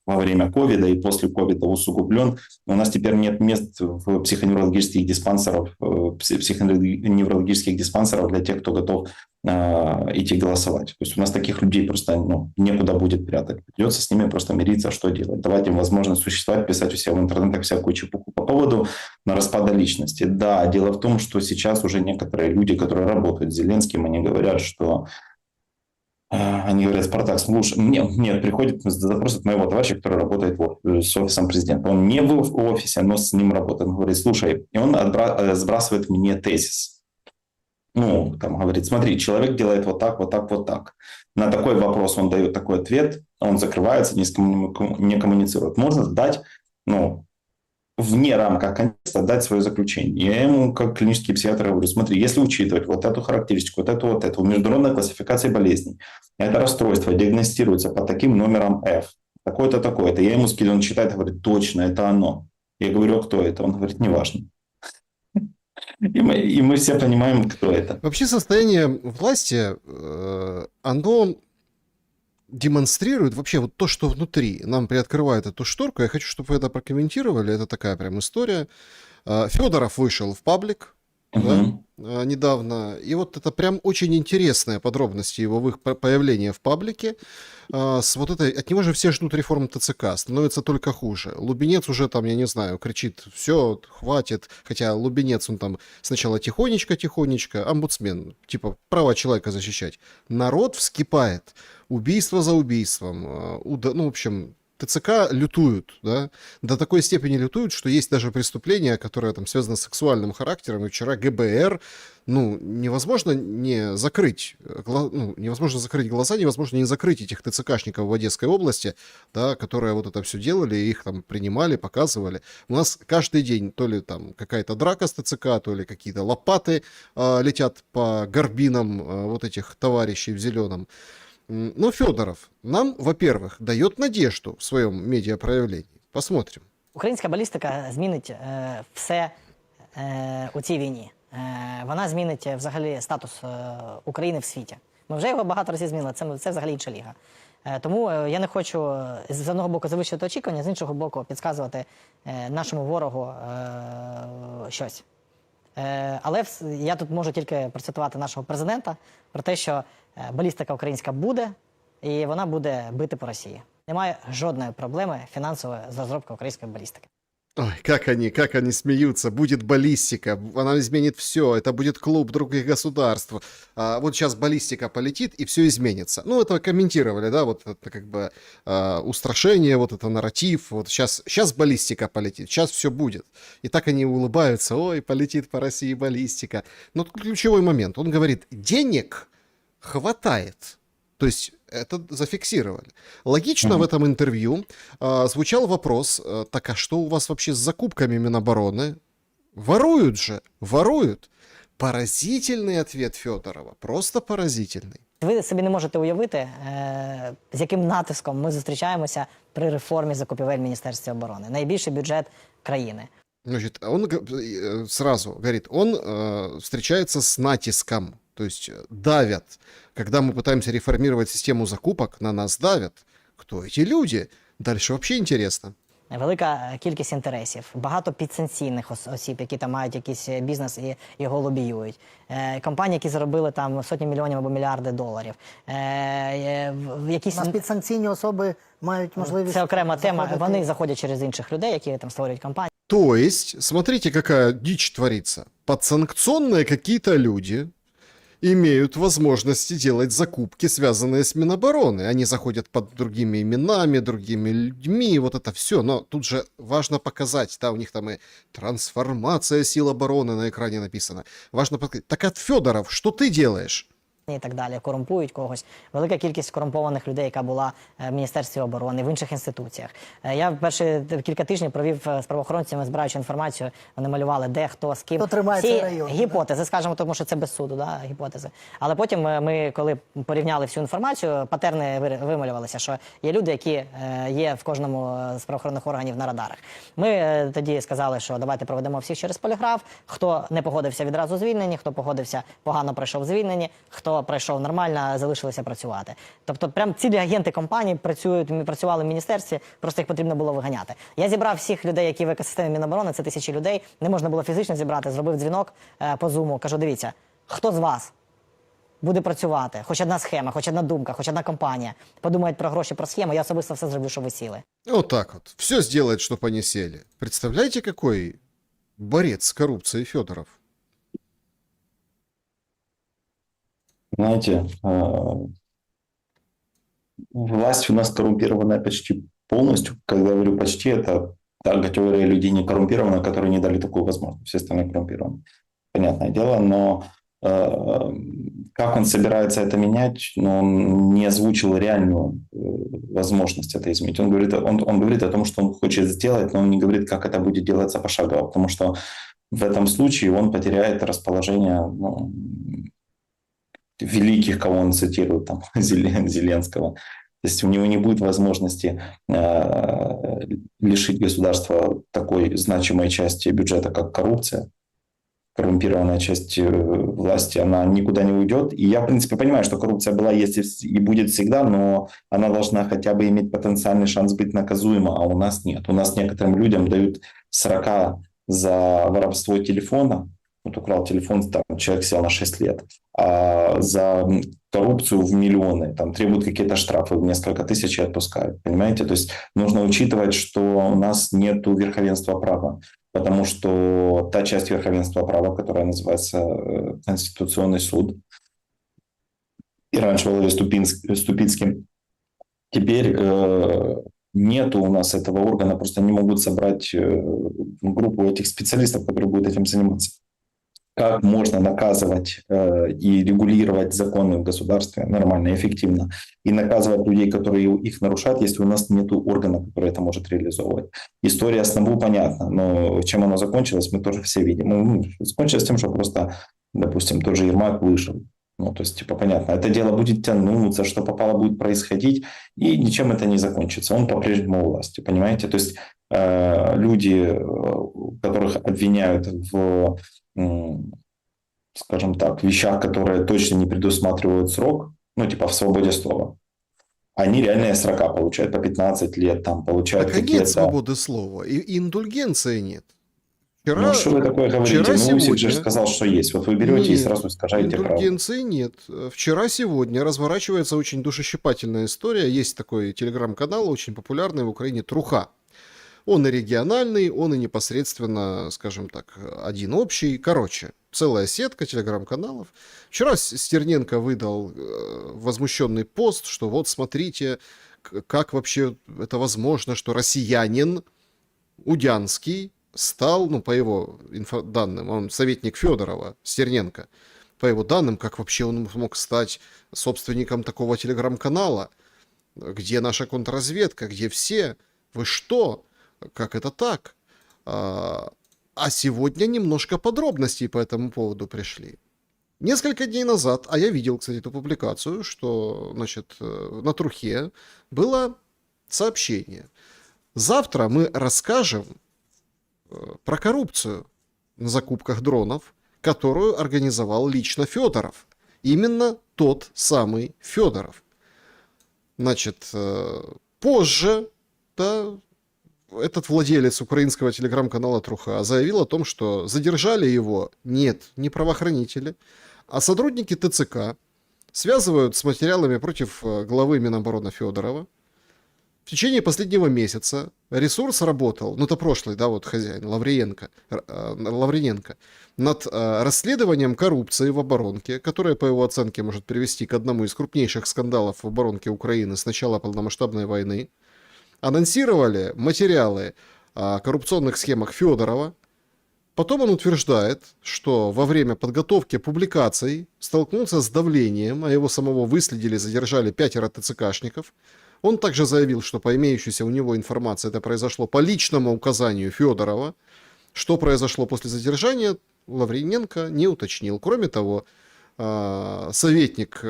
во время ковида и после ковида усугублен, у нас теперь нет мест в психоневрологических диспансерах психоневрологических диспансеров для тех, кто готов идти голосовать. То есть у нас таких людей просто некуда будет прятать. Придется с ними просто мириться, что делать. Давать им возможность существовать, писать у себя в интернетах всякую чепуху по поводу распада личности. Да, дело в том, что сейчас уже некоторые люди, которые работают с Зеленским, они говорят, что Спартак, слушай, нет, приходит запрос от моего товарища, который работает с офисом президента. Он не в офисе, но с ним работает. Он говорит, слушай, и он сбрасывает мне тезис. Говорит, смотри, человек делает вот так, вот так, вот так. На такой вопрос он дает такой ответ, он закрывается, не коммуницирует. Можно дать, вне рамок контекста дать свое заключение. Я ему, как клинический психиатр, говорю, смотри, если учитывать вот эту характеристику, вот эту, международной классификации болезней, это расстройство диагностируется по таким номерам F, такое-то, такое-то. Я ему скидываю, он читает, говорит, точно, это оно. Я говорю, а кто это? Он говорит, неважно. И мы все понимаем, кто это. Вообще состояние власти, оно демонстрирует вообще вот то, что внутри. Нам приоткрывает эту шторку. Я хочу, чтобы вы это прокомментировали. Это такая прям история. Федоров вышел в паблик недавно. И вот это прям очень интересные подробности его появления в паблике. От него же все ждут реформ ТЦК. Становится только хуже. Лубенец уже там, я не знаю, кричит, все, хватит. Хотя Лубенец, он там сначала тихонечко, омбудсмен, типа права человека защищать. Народ вскипает. Убийство за убийством. В общем, ТЦК лютуют, да, до такой степени лютуют, что есть даже преступления, которые там связаны с сексуальным характером, и вчера ГБР, невозможно не закрыть, невозможно закрыть глаза, невозможно не закрыть этих ТЦКшников в Одесской области, да, которые вот это все делали, их там принимали, показывали. У нас каждый день то ли там какая-то драка с ТЦК, то ли какие-то лопаты летят по горбинам вот этих товарищей в зеленом. Но Федоров нам, во-первых, дает надежду в своєму медіапроявленні. Посмотрим. Українська балістика змінить все у цій війні. Вона змінить взагалі статус України в світі. Ми вже його багато разів змінили, це взагалі інша ліга. Тому я не хочу з одного боку завищувати очікування, з іншого боку підказувати нашому ворогу щось. Але я тут можу тільки процитувати нашого президента про те, що балістика українська буде, і вона буде бити по Росії. Немає жодної проблеми фінансової з розробкою української балістики. Ой, как они смеются. Будет баллистика, она изменит все. Это будет клуб других государств. Вот сейчас баллистика полетит, и все изменится. Это комментировали, да, вот это как бы устрашение, вот это нарратив. Вот сейчас баллистика полетит, сейчас все будет. И так они улыбаются. Ой, полетит по России баллистика. Но тут ключевой момент. Он говорит, денег хватает. То есть это зафиксировали. Логично в этом интервью звучал вопрос, так а что у вас вообще с закупками Минобороны? Воруют же, воруют. Поразительный ответ Федорова, просто поразительный. Ви собі не можете уявити, з яким натиском ми зустрічаємося при реформі закупівель Міністерства оборони. Найбільший бюджет країни. Значит, он сразу говорит, он встречается с натиском. То есть давят. Когда мы пытаемся реформировать систему закупок, на нас давят. Кто эти люди? Дальше вообще интересно. Велика кількість інтересів, багато підсанкційних осіб, які там мають якийсь бізнес і його лобіюють. Компанії, які заробили там сотні мільйонів або мільярди доларів. У нас підсанкційні особи мають можливість... Це окрема тема. Вони заходять через інших людей, які там створюють компанії. То есть, смотрите, какая дичь творится. Подсанкционные какие-то люди имеют возможности делать закупки, связанные с Минобороны. Они заходят под другими именами, другими людьми, вот это все. Но тут же важно показать, да, у них там и трансформация сил обороны на экране написано. Важно показать. Так от Федоров, что ты делаешь? І так далі, корумпують когось. Велика кількість корумпованих людей, яка була в Міністерстві оборони, в інших інституціях. Я перші кілька тижнів провів з правоохоронцями, збираючи інформацію, вони малювали, де, хто, з ким. Хто тримає цей район. Гіпотези, скажімо, тому що це без суду, да, гіпотези. Але потім ми, коли порівняли всю інформацію, патерни вималювалися, що є люди, які є в кожному з правоохоронних органів на радарах. Ми тоді сказали, що давайте проведемо всіх через поліграф, хто не погодився відразу звільнені, хто погодився, погано пройшов звільнені, хто хто пройшов нормально, залишилися працювати. Тобто прям цілі агенти компанії працювали в міністерстві, просто їх потрібно було виганяти. Я зібрав всіх людей, які в екосистемі Міноборони, це тисячі людей, не можна було фізично зібрати, зробив дзвінок по Зуму, кажу, дивіться, хто з вас буде працювати, хоч одна схема, хоч одна думка, хоч одна компанія, подумають про гроші, про схему, я особисто все зроблю, щоб ви сіли. Вот так вот. Все сделает, чтобы они сели. Представляете, какой борец с коррупцией Федоров? Знаете, власть у нас коррумпированная почти полностью. Когда я говорю почти, это та категория людей не коррумпированных, которые не дали такую возможность. Все остальные коррумпированы. Понятное дело, но как он собирается это менять, но он не озвучил реальную возможность это изменить. Он говорит о том, что он хочет сделать, но он не говорит, как это будет делаться пошагово, потому что в этом случае он потеряет расположение великих, кого он цитирует, там, Зеленского. То есть у него не будет возможности лишить государства такой значимой части бюджета, как коррупция. Коррумпированная часть власти, она никуда не уйдет. И я, в принципе, понимаю, что коррупция была, есть и будет всегда, но она должна хотя бы иметь потенциальный шанс быть наказуема, а у нас нет. У нас некоторым людям дают 40 за воровство телефона. Вот украл телефон, там человек сел на 6 лет. А за коррупцию в миллионы. Там требуют какие-то штрафы в несколько тысяч и отпускают. Понимаете? То есть нужно учитывать, что у нас нет верховенства права. Потому что та часть верховенства права, которая называется Конституционный суд, и раньше был Ступицким, теперь нету у нас этого органа, просто не могут собрать группу этих специалистов, которые будут этим заниматься. Как можно наказывать и регулировать законы в государстве нормально, эффективно, и наказывать людей, которые их нарушают, если у нас нет органа, который это может реализовывать. История с НАБУ понятна, но чем она закончилась, мы тоже все видим. Закончилось тем, что просто, допустим, тот же Ермак вышел. Ну, то есть, типа, понятно, это дело будет тянуться, что попало будет происходить, и ничем это не закончится. Он по-прежнему у власти, понимаете? То есть люди, которых обвиняют в, скажем так, вещах, которые точно не предусматривают срок, ну, типа в свободе слова, они реальные срока получают по 15 лет, там получают Так какие-то... нет свободы слова, и индульгенции нет. Вчера, Ну, что вы такое говорите? вчера, Ну, Усик сегодня... же сказал, что есть. Вот вы берете и Нет, сразу скажите правду. индульгенции нет. Вчера-сегодня разворачивается очень душещипательная история. Есть такой телеграм-канал, очень популярный в Украине, «Труха». Он и региональный, он и непосредственно, скажем так, один общий. Короче, целая сетка телеграм-каналов. Вчера Стерненко выдал возмущенный пост, что вот смотрите, как вообще это возможно, что россиянин Удянский стал, ну, по его данным, он советник Федорова, Стерненко, по его данным, как вообще он мог стать собственником такого телеграм-канала? Где наша контрразведка? Где все? Вы что? Как это так? А сегодня немножко подробностей по этому поводу пришли. Несколько дней назад, а я видел, кстати, эту публикацию, что, значит, на Трухе было сообщение. Завтра мы расскажем про коррупцию на закупках дронов, которую организовал лично Федоров. Именно тот самый Федоров. Значит, позже, да, этот владелец украинского телеграм-канала Труха заявил о том, что задержали его не правоохранители, а сотрудники ТЦК связывают с материалами против главы Минобороны Федорова. В течение последнего месяца ресурс работал, ну это прошлый, да, вот хозяин, Лаврененко, над расследованием коррупции в оборонке, которая, по его оценке, может привести к одному из крупнейших скандалов в оборонке Украины с начала полномасштабной войны. Анонсировали материалы о коррупционных схемах Федорова. Потом он утверждает, что во время подготовки публикаций столкнулся с давлением, а его самого выследили, задержали 5 ТЦКшников. Он также заявил, что по имеющейся у него информации это произошло по личному указанию Федорова. Что произошло после задержания, Лаврененко не уточнил. Кроме того, советник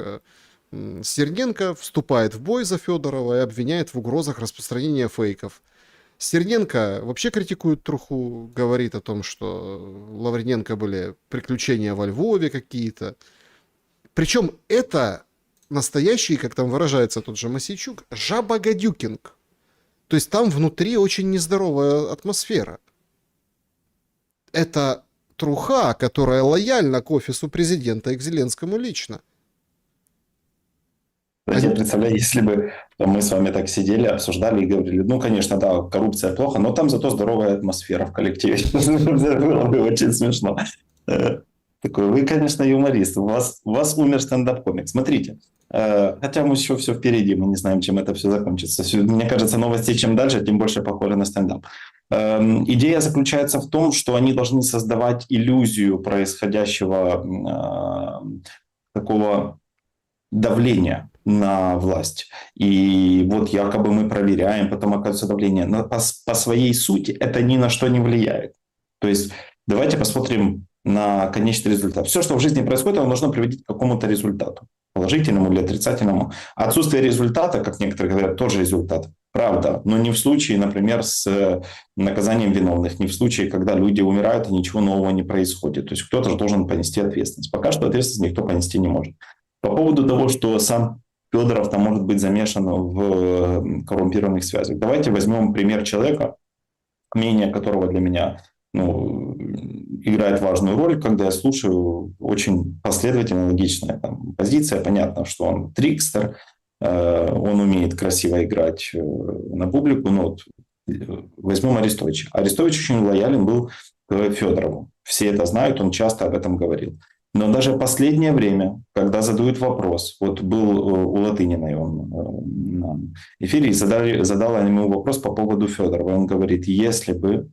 Стерненко вступает в бой за Федорова и обвиняет в угрозах распространения фейков. Стерненко вообще критикует Труху, говорит о том, что Лаврененко были приключения во Львове какие-то. Причем это настоящий, как там выражается тот же Мосейчук, жабогодюкинг. То есть там внутри очень нездоровая атмосфера. Это труха, которая лояльна к офису президента и к Зеленскому лично. Я представляю, если бы мы с вами так сидели, обсуждали и говорили, ну, конечно, да, коррупция плохо, но там зато здоровая атмосфера в коллективе. Было бы очень смешно. Такой, вы, конечно, юморист. У вас умер стендап-комик. Смотрите, хотя мы еще все впереди, мы не знаем, чем это все закончится. Мне кажется, новости чем дальше, тем больше похожи на стендап. Идея заключается в том, что они должны создавать иллюзию происходящего такого давления на власть. И вот якобы мы проверяем, потом оказывается давление. Но по своей сути это ни на что не влияет. То есть давайте посмотрим на конечный результат. Все, что в жизни происходит, оно должно приводить к какому-то результату. Положительному или отрицательному. Отсутствие результата, как некоторые говорят, тоже результат. Правда, но не в случае, например, с наказанием виновных, не в случае, когда люди умирают и ничего нового не происходит. То есть кто-то же должен понести ответственность. Пока что ответственность никто понести не может. По поводу того, что сам Федоров там может быть замешан в коррумпированных связях. Давайте возьмем пример человека, мнение которого для меня играет важную роль, когда я слушаю очень последовательно логичная позиция. Понятно, что он трикстер, он умеет красиво играть на публику. Но вот возьмем Арестовича. Арестович очень лоялен был к Федорову. Все это знают, он часто об этом говорил. Но даже последнее время, когда задают вопрос, вот был у Латынина он на эфире, и задал ему вопрос по поводу Федорова. Он говорит, если бы,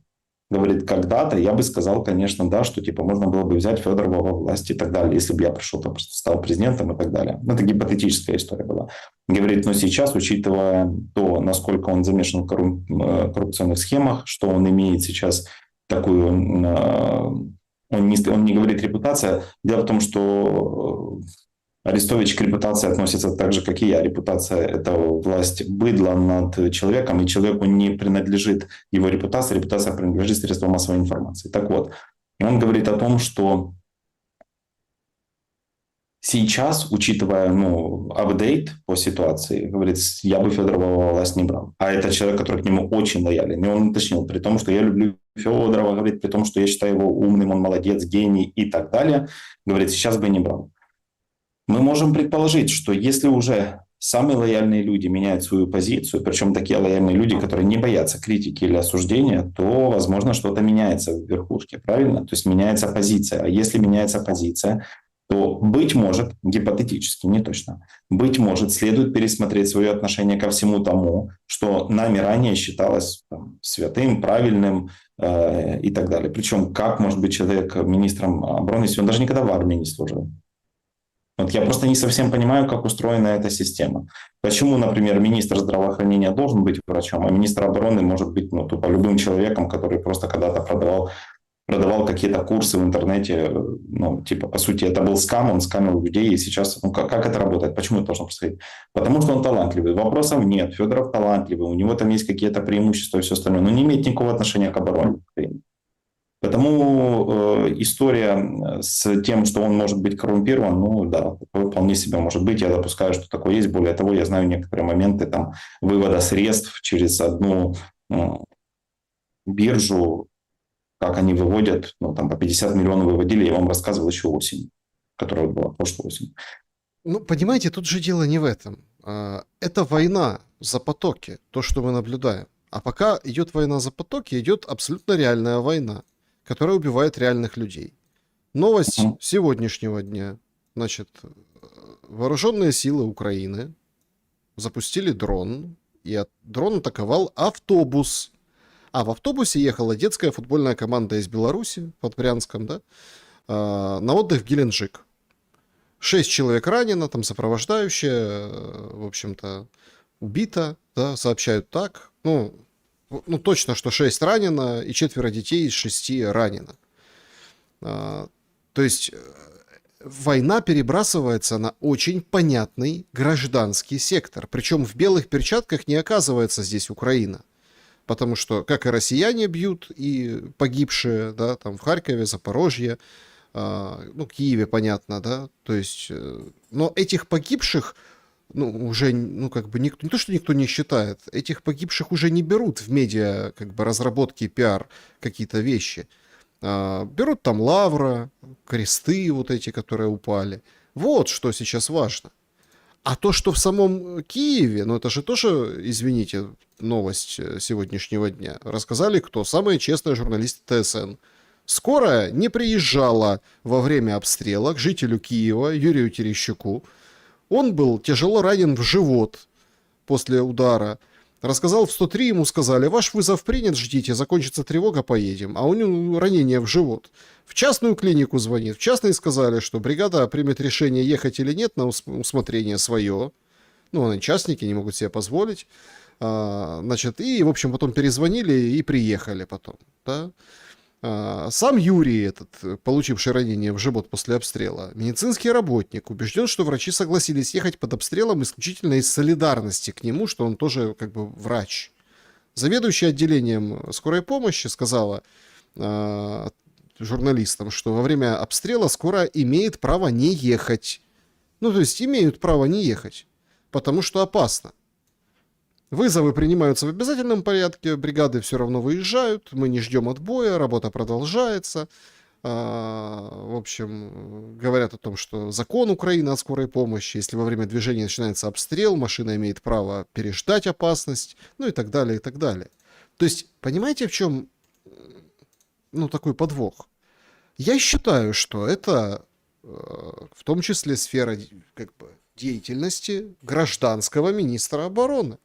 говорит, когда-то я бы сказал, конечно, да, что типа можно было бы взять Федорова во власть и так далее, если бы я пришел, там, стал президентом и так далее. Это гипотетическая история была. Говорит, но сейчас, учитывая то, насколько он замешан в коррупционных схемах, что он имеет сейчас такую... Он не говорит репутация. Дело в том, что Арестович к репутации относится так же, как и я. Репутация – это власть быдла над человеком, и человеку не принадлежит его репутация. Репутация принадлежит средствам массовой информации. Так вот, он говорит о том, что сейчас, учитывая апдейт по ситуации, говорит, я бы Федорова во власть не брал. А это человек, который к нему очень лоялен. И он уточнил, при том, что я люблю Федорова, говорит, при том, что я считаю его умным, он молодец, гений и так далее, говорит, сейчас бы не брал. Мы можем предположить, что если уже самые лояльные люди меняют свою позицию, причем такие лояльные люди, которые не боятся критики или осуждения, то, возможно, что-то меняется в верхушке, правильно? То есть меняется позиция. А если меняется позиция, то, быть может, гипотетически, не точно, быть может, следует пересмотреть свое отношение ко всему тому, что нами ранее считалось святым, правильным и так далее. Причем, как может быть человек министром обороны, если он даже никогда в армии не служил? Вот я просто не совсем понимаю, как устроена эта система. Почему, например, министр здравоохранения должен быть врачом, а министр обороны может быть тупо любым человеком, который просто когда-то продавал какие-то курсы в интернете, по сути, это был скам, он скамил людей, и сейчас, как это работает, почему это должно происходить? Потому что он талантливый, вопросов нет, Федоров талантливый, у него там есть какие-то преимущества и все остальное, но не имеет никакого отношения к обороне. Потому история с тем, что он может быть коррумпирован, да, такое вполне себе может быть, я допускаю, что такое есть, более того, я знаю некоторые моменты вывода средств через одну биржу, как они выводят, по 50 миллионов выводили, я вам рассказывал еще осенью, которая была прошлой осенью. Понимаете, тут же дело не в этом. Это война за потоки, то, что мы наблюдаем. А пока идет война за потоки, идет абсолютно реальная война, которая убивает реальных людей. Новость сегодняшнего дня. Значит, вооруженные силы Украины запустили дрон, и дрон атаковал автобус. А в автобусе ехала детская футбольная команда из Беларуси, под Брянском, да, на отдых в Геленджик. 6 человек ранено, там сопровождающая, в общем-то, убита, да, сообщают так. Точно, что 6 ранено, и 4 детей из 6 ранено. То есть война перебрасывается на очень понятный гражданский сектор. Причем в белых перчатках не оказывается здесь Украина. Потому что, как и россияне бьют, и погибшие, да, там в Харькове, Запорожье, ну, Киеве, понятно, да, то есть, но этих погибших, ну, уже, ну, как бы, никто, не то, что никто не считает, этих погибших уже не берут в медиа, как бы, разработки, пиар, какие-то вещи. Берут там лавра, кресты вот эти, которые упали. Вот что сейчас важно. А то, что в самом Киеве, ну, это же тоже, извините, новость сегодняшнего дня. Рассказали кто? Самые честные журналисты ТСН. Скорая не приезжала во время обстрела к жителю Киева Юрию Терещуку. Он был тяжело ранен в живот после удара. Рассказал в 103, ему сказали: ваш вызов принят, ждите, закончится тревога, поедем. А у него ранение в живот. В частную клинику звонит. В частной сказали, что бригада примет решение, ехать или нет, на усмотрение свое. Ну, они частники, не могут себе позволить. Значит, и, в общем, потом перезвонили и приехали потом. Да? Сам Юрий, этот, получивший ранение в живот после обстрела, медицинский работник, убежден, что врачи согласились ехать под обстрелом исключительно из солидарности к нему, что он тоже как бы врач. Заведующая отделением скорой помощи сказала журналистам, что во время обстрела скорая имеет право не ехать. Ну, то есть имеют право не ехать, потому что опасно. Вызовы принимаются в обязательном порядке, бригады все равно выезжают, мы не ждем отбоя, работа продолжается. В общем, говорят о том, что закон Украины о скорой помощи, если во время движения начинается обстрел, машина имеет право переждать опасность, ну и так далее, и так далее. То есть, понимаете, в чем, ну, такой подвох? Я считаю, что это в том числе сфера, как бы, деятельности гражданского министра обороны.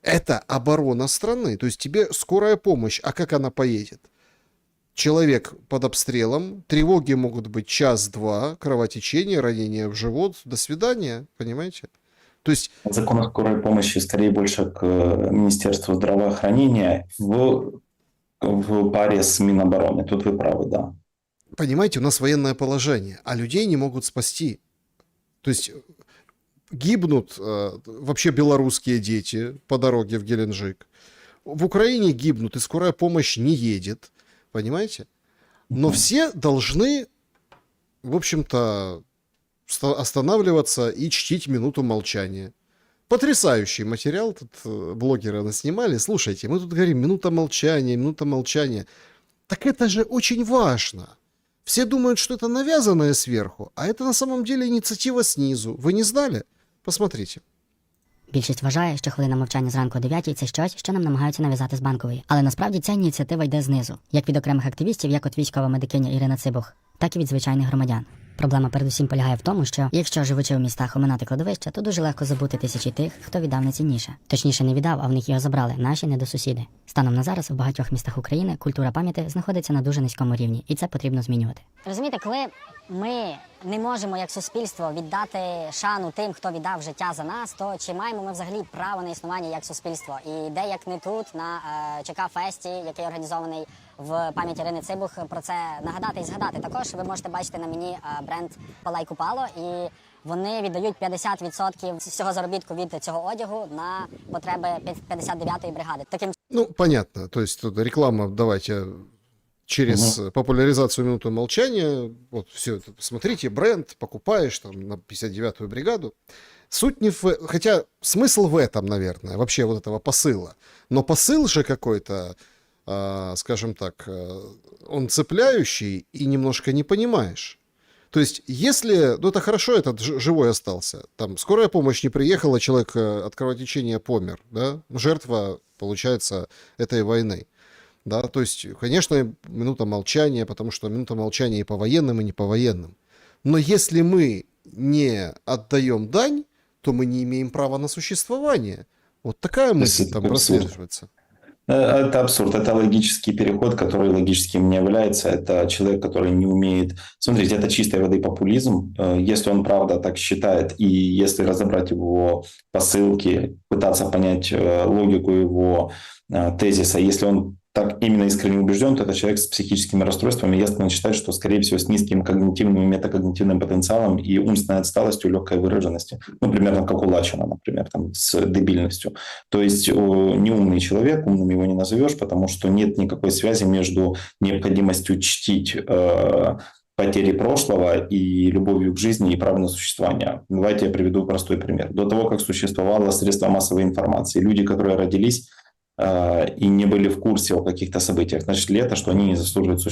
Это оборона страны. То есть тебе скорая помощь, а как она поедет? Человек под обстрелом, тревоги могут быть час-два, кровотечение, ранение в живот, до свидания, понимаете? То есть... Закон о скорой помощи скорее больше к Министерству здравоохранения в паре с Минобороны. Тут вы правы, да. Понимаете, у нас военное положение, а людей не могут спасти. То есть... Гибнут вообще белорусские дети по дороге в Геленджик. В Украине гибнут, и скорая помощь не едет. Понимаете? Но все должны, в общем-то, останавливаться и чтить минуту молчания. Потрясающий материал тут блогеры наснимали. Слушайте, мы тут говорим минута молчания, минута молчания. Так это же очень важно. Все думают, что это навязанное сверху, а это на самом деле инициатива снизу. Вы не знали? Посмотрите. Більшість вважає, що хвилина мовчання зранку о 9 – це щось, що нам намагаються нав'язати з Банкової. Але насправді ця ініціатива йде знизу. Як від окремих активістів, як от військова медикиня Ірина Цибух, так і від звичайних громадян. Проблема передусім полягає в тому, що якщо, живучи у містах, оминати кладовища, то дуже легко забути тисячі тих, хто віддав найцінніше. Точніше, не віддав, а в них його забрали наші недосусіди. Станом на зараз в багатьох містах України культура пам'яті знаходиться на дуже низькому рівні, і це потрібно змінювати. Розумієте, коли ми не можемо як суспільство віддати шану тим, хто віддав життя за нас, то чи маємо ми взагалі право на існування як суспільство? І де, як не тут, на ЧК-фесті, який організований в пам'ять Ірини Цибух, про це нагадати і згадати. Також ви можете бачити на мені бренд Палай Купало, і вони віддають 50% всього заробітку від цього одягу на потреби 59-ї бригади. Таким... Ну, понятно. То есть тут реклама, давайте... Через популяризацию минуты молчания, вот все это, смотрите, бренд, покупаешь там на 59-ю бригаду. Суть не в... Хотя смысл в этом, наверное, вообще вот этого посыла. Но посыл же какой-то, скажем так, он цепляющий и немножко не понимаешь. То есть, если... Ну, это хорошо, этот живой остался. Там скорая помощь не приехала, человек от кровотечения помер, да? Жертва, получается, этой войны. Да, то есть, конечно, минута молчания, потому что минута молчания и по военным, и не по военным. Но если мы не отдаем дань, то мы не имеем права на существование. Вот такая мысль там прослеживается. Это абсурд, это логический переход, который логическим не является. Это человек, который не умеет... Смотрите, это чистой воды популизм. Если он правда так считает, и если разобрать его посылки, пытаться понять логику его тезиса, если он так именно искренне убежден, то это человек с психическими расстройствами. Я считаю, что, скорее всего, с низким когнитивным и метакогнитивным потенциалом и умственной отсталостью, легкой выраженностью. Ну, примерно как у Лачина, например, там, с дебильностью. То есть неумный человек, умным его не назовешь, потому что нет никакой связи между необходимостью чтить потери прошлого и любовью к жизни и правом на существование. Давайте я приведу простой пример. До того, как существовало средство массовой информации, люди, которые родились и не были в курсе о каких-то событиях, значит ли это, что они не заслуживают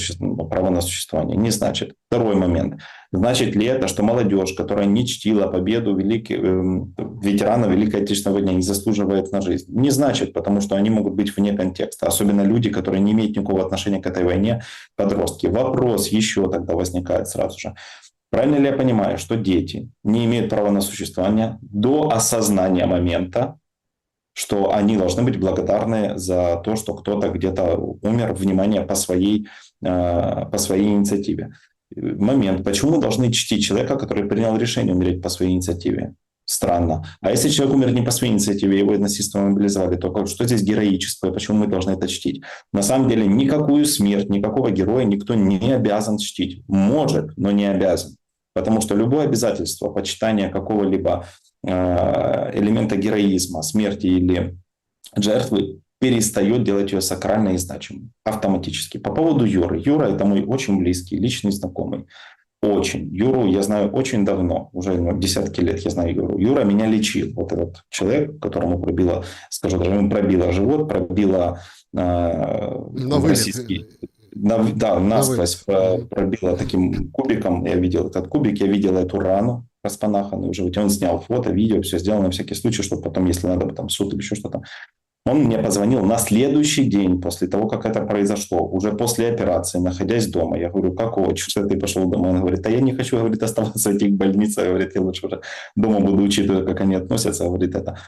права на существование? Не значит. Второй момент. Значит ли это, что молодежь, которая не чтила победу ветеранов Великой Отечественной войны, не заслуживает на жизнь? Не значит, потому что они могут быть вне контекста. Особенно люди, которые не имеют никакого отношения к этой войне, подростки. Вопрос еще тогда возникает сразу же. Правильно ли я понимаю, что дети не имеют права на существование до осознания момента, что они должны быть благодарны за то, что кто-то где-то умер, внимание, по своей инициативе? Момент. Почему мы должны чтить человека, который принял решение умереть по своей инициативе? Странно. А если человек умер не по своей инициативе, его насильственно мобилизовали, то что здесь героичество и почему мы должны это чтить? На самом деле никакую смерть, никакого героя никто не обязан чтить. Может, но не обязан. Потому что любое обязательство почитания какого-либо элемента героизма, смерти или жертвы перестает делать ее сакральной и значимой автоматически. По поводу Юры. Юра – это мой очень близкий, личный знакомый. Очень. Юру я знаю очень давно, уже десятки лет я знаю Юру. Юра меня лечил. Вот этот человек, которому пробило, скажу даже, ему пробило живот, пробило российский... насквозь пробило таким кубиком. Я видел этот кубик, я видел эту рану распанаханную в животе. Он снял фото, видео, все сделано на всякий случай, чтобы потом, если надо, там суд или еще что-то. Он мне позвонил на следующий день после того, как это произошло, уже после операции, находясь дома. Я говорю, какого черта ты пошел домой? Он говорит, а я не хочу, говорит, оставаться в этих больницах. Говорит, я лучше уже дома буду учитывать, как они относятся. Говорит, это...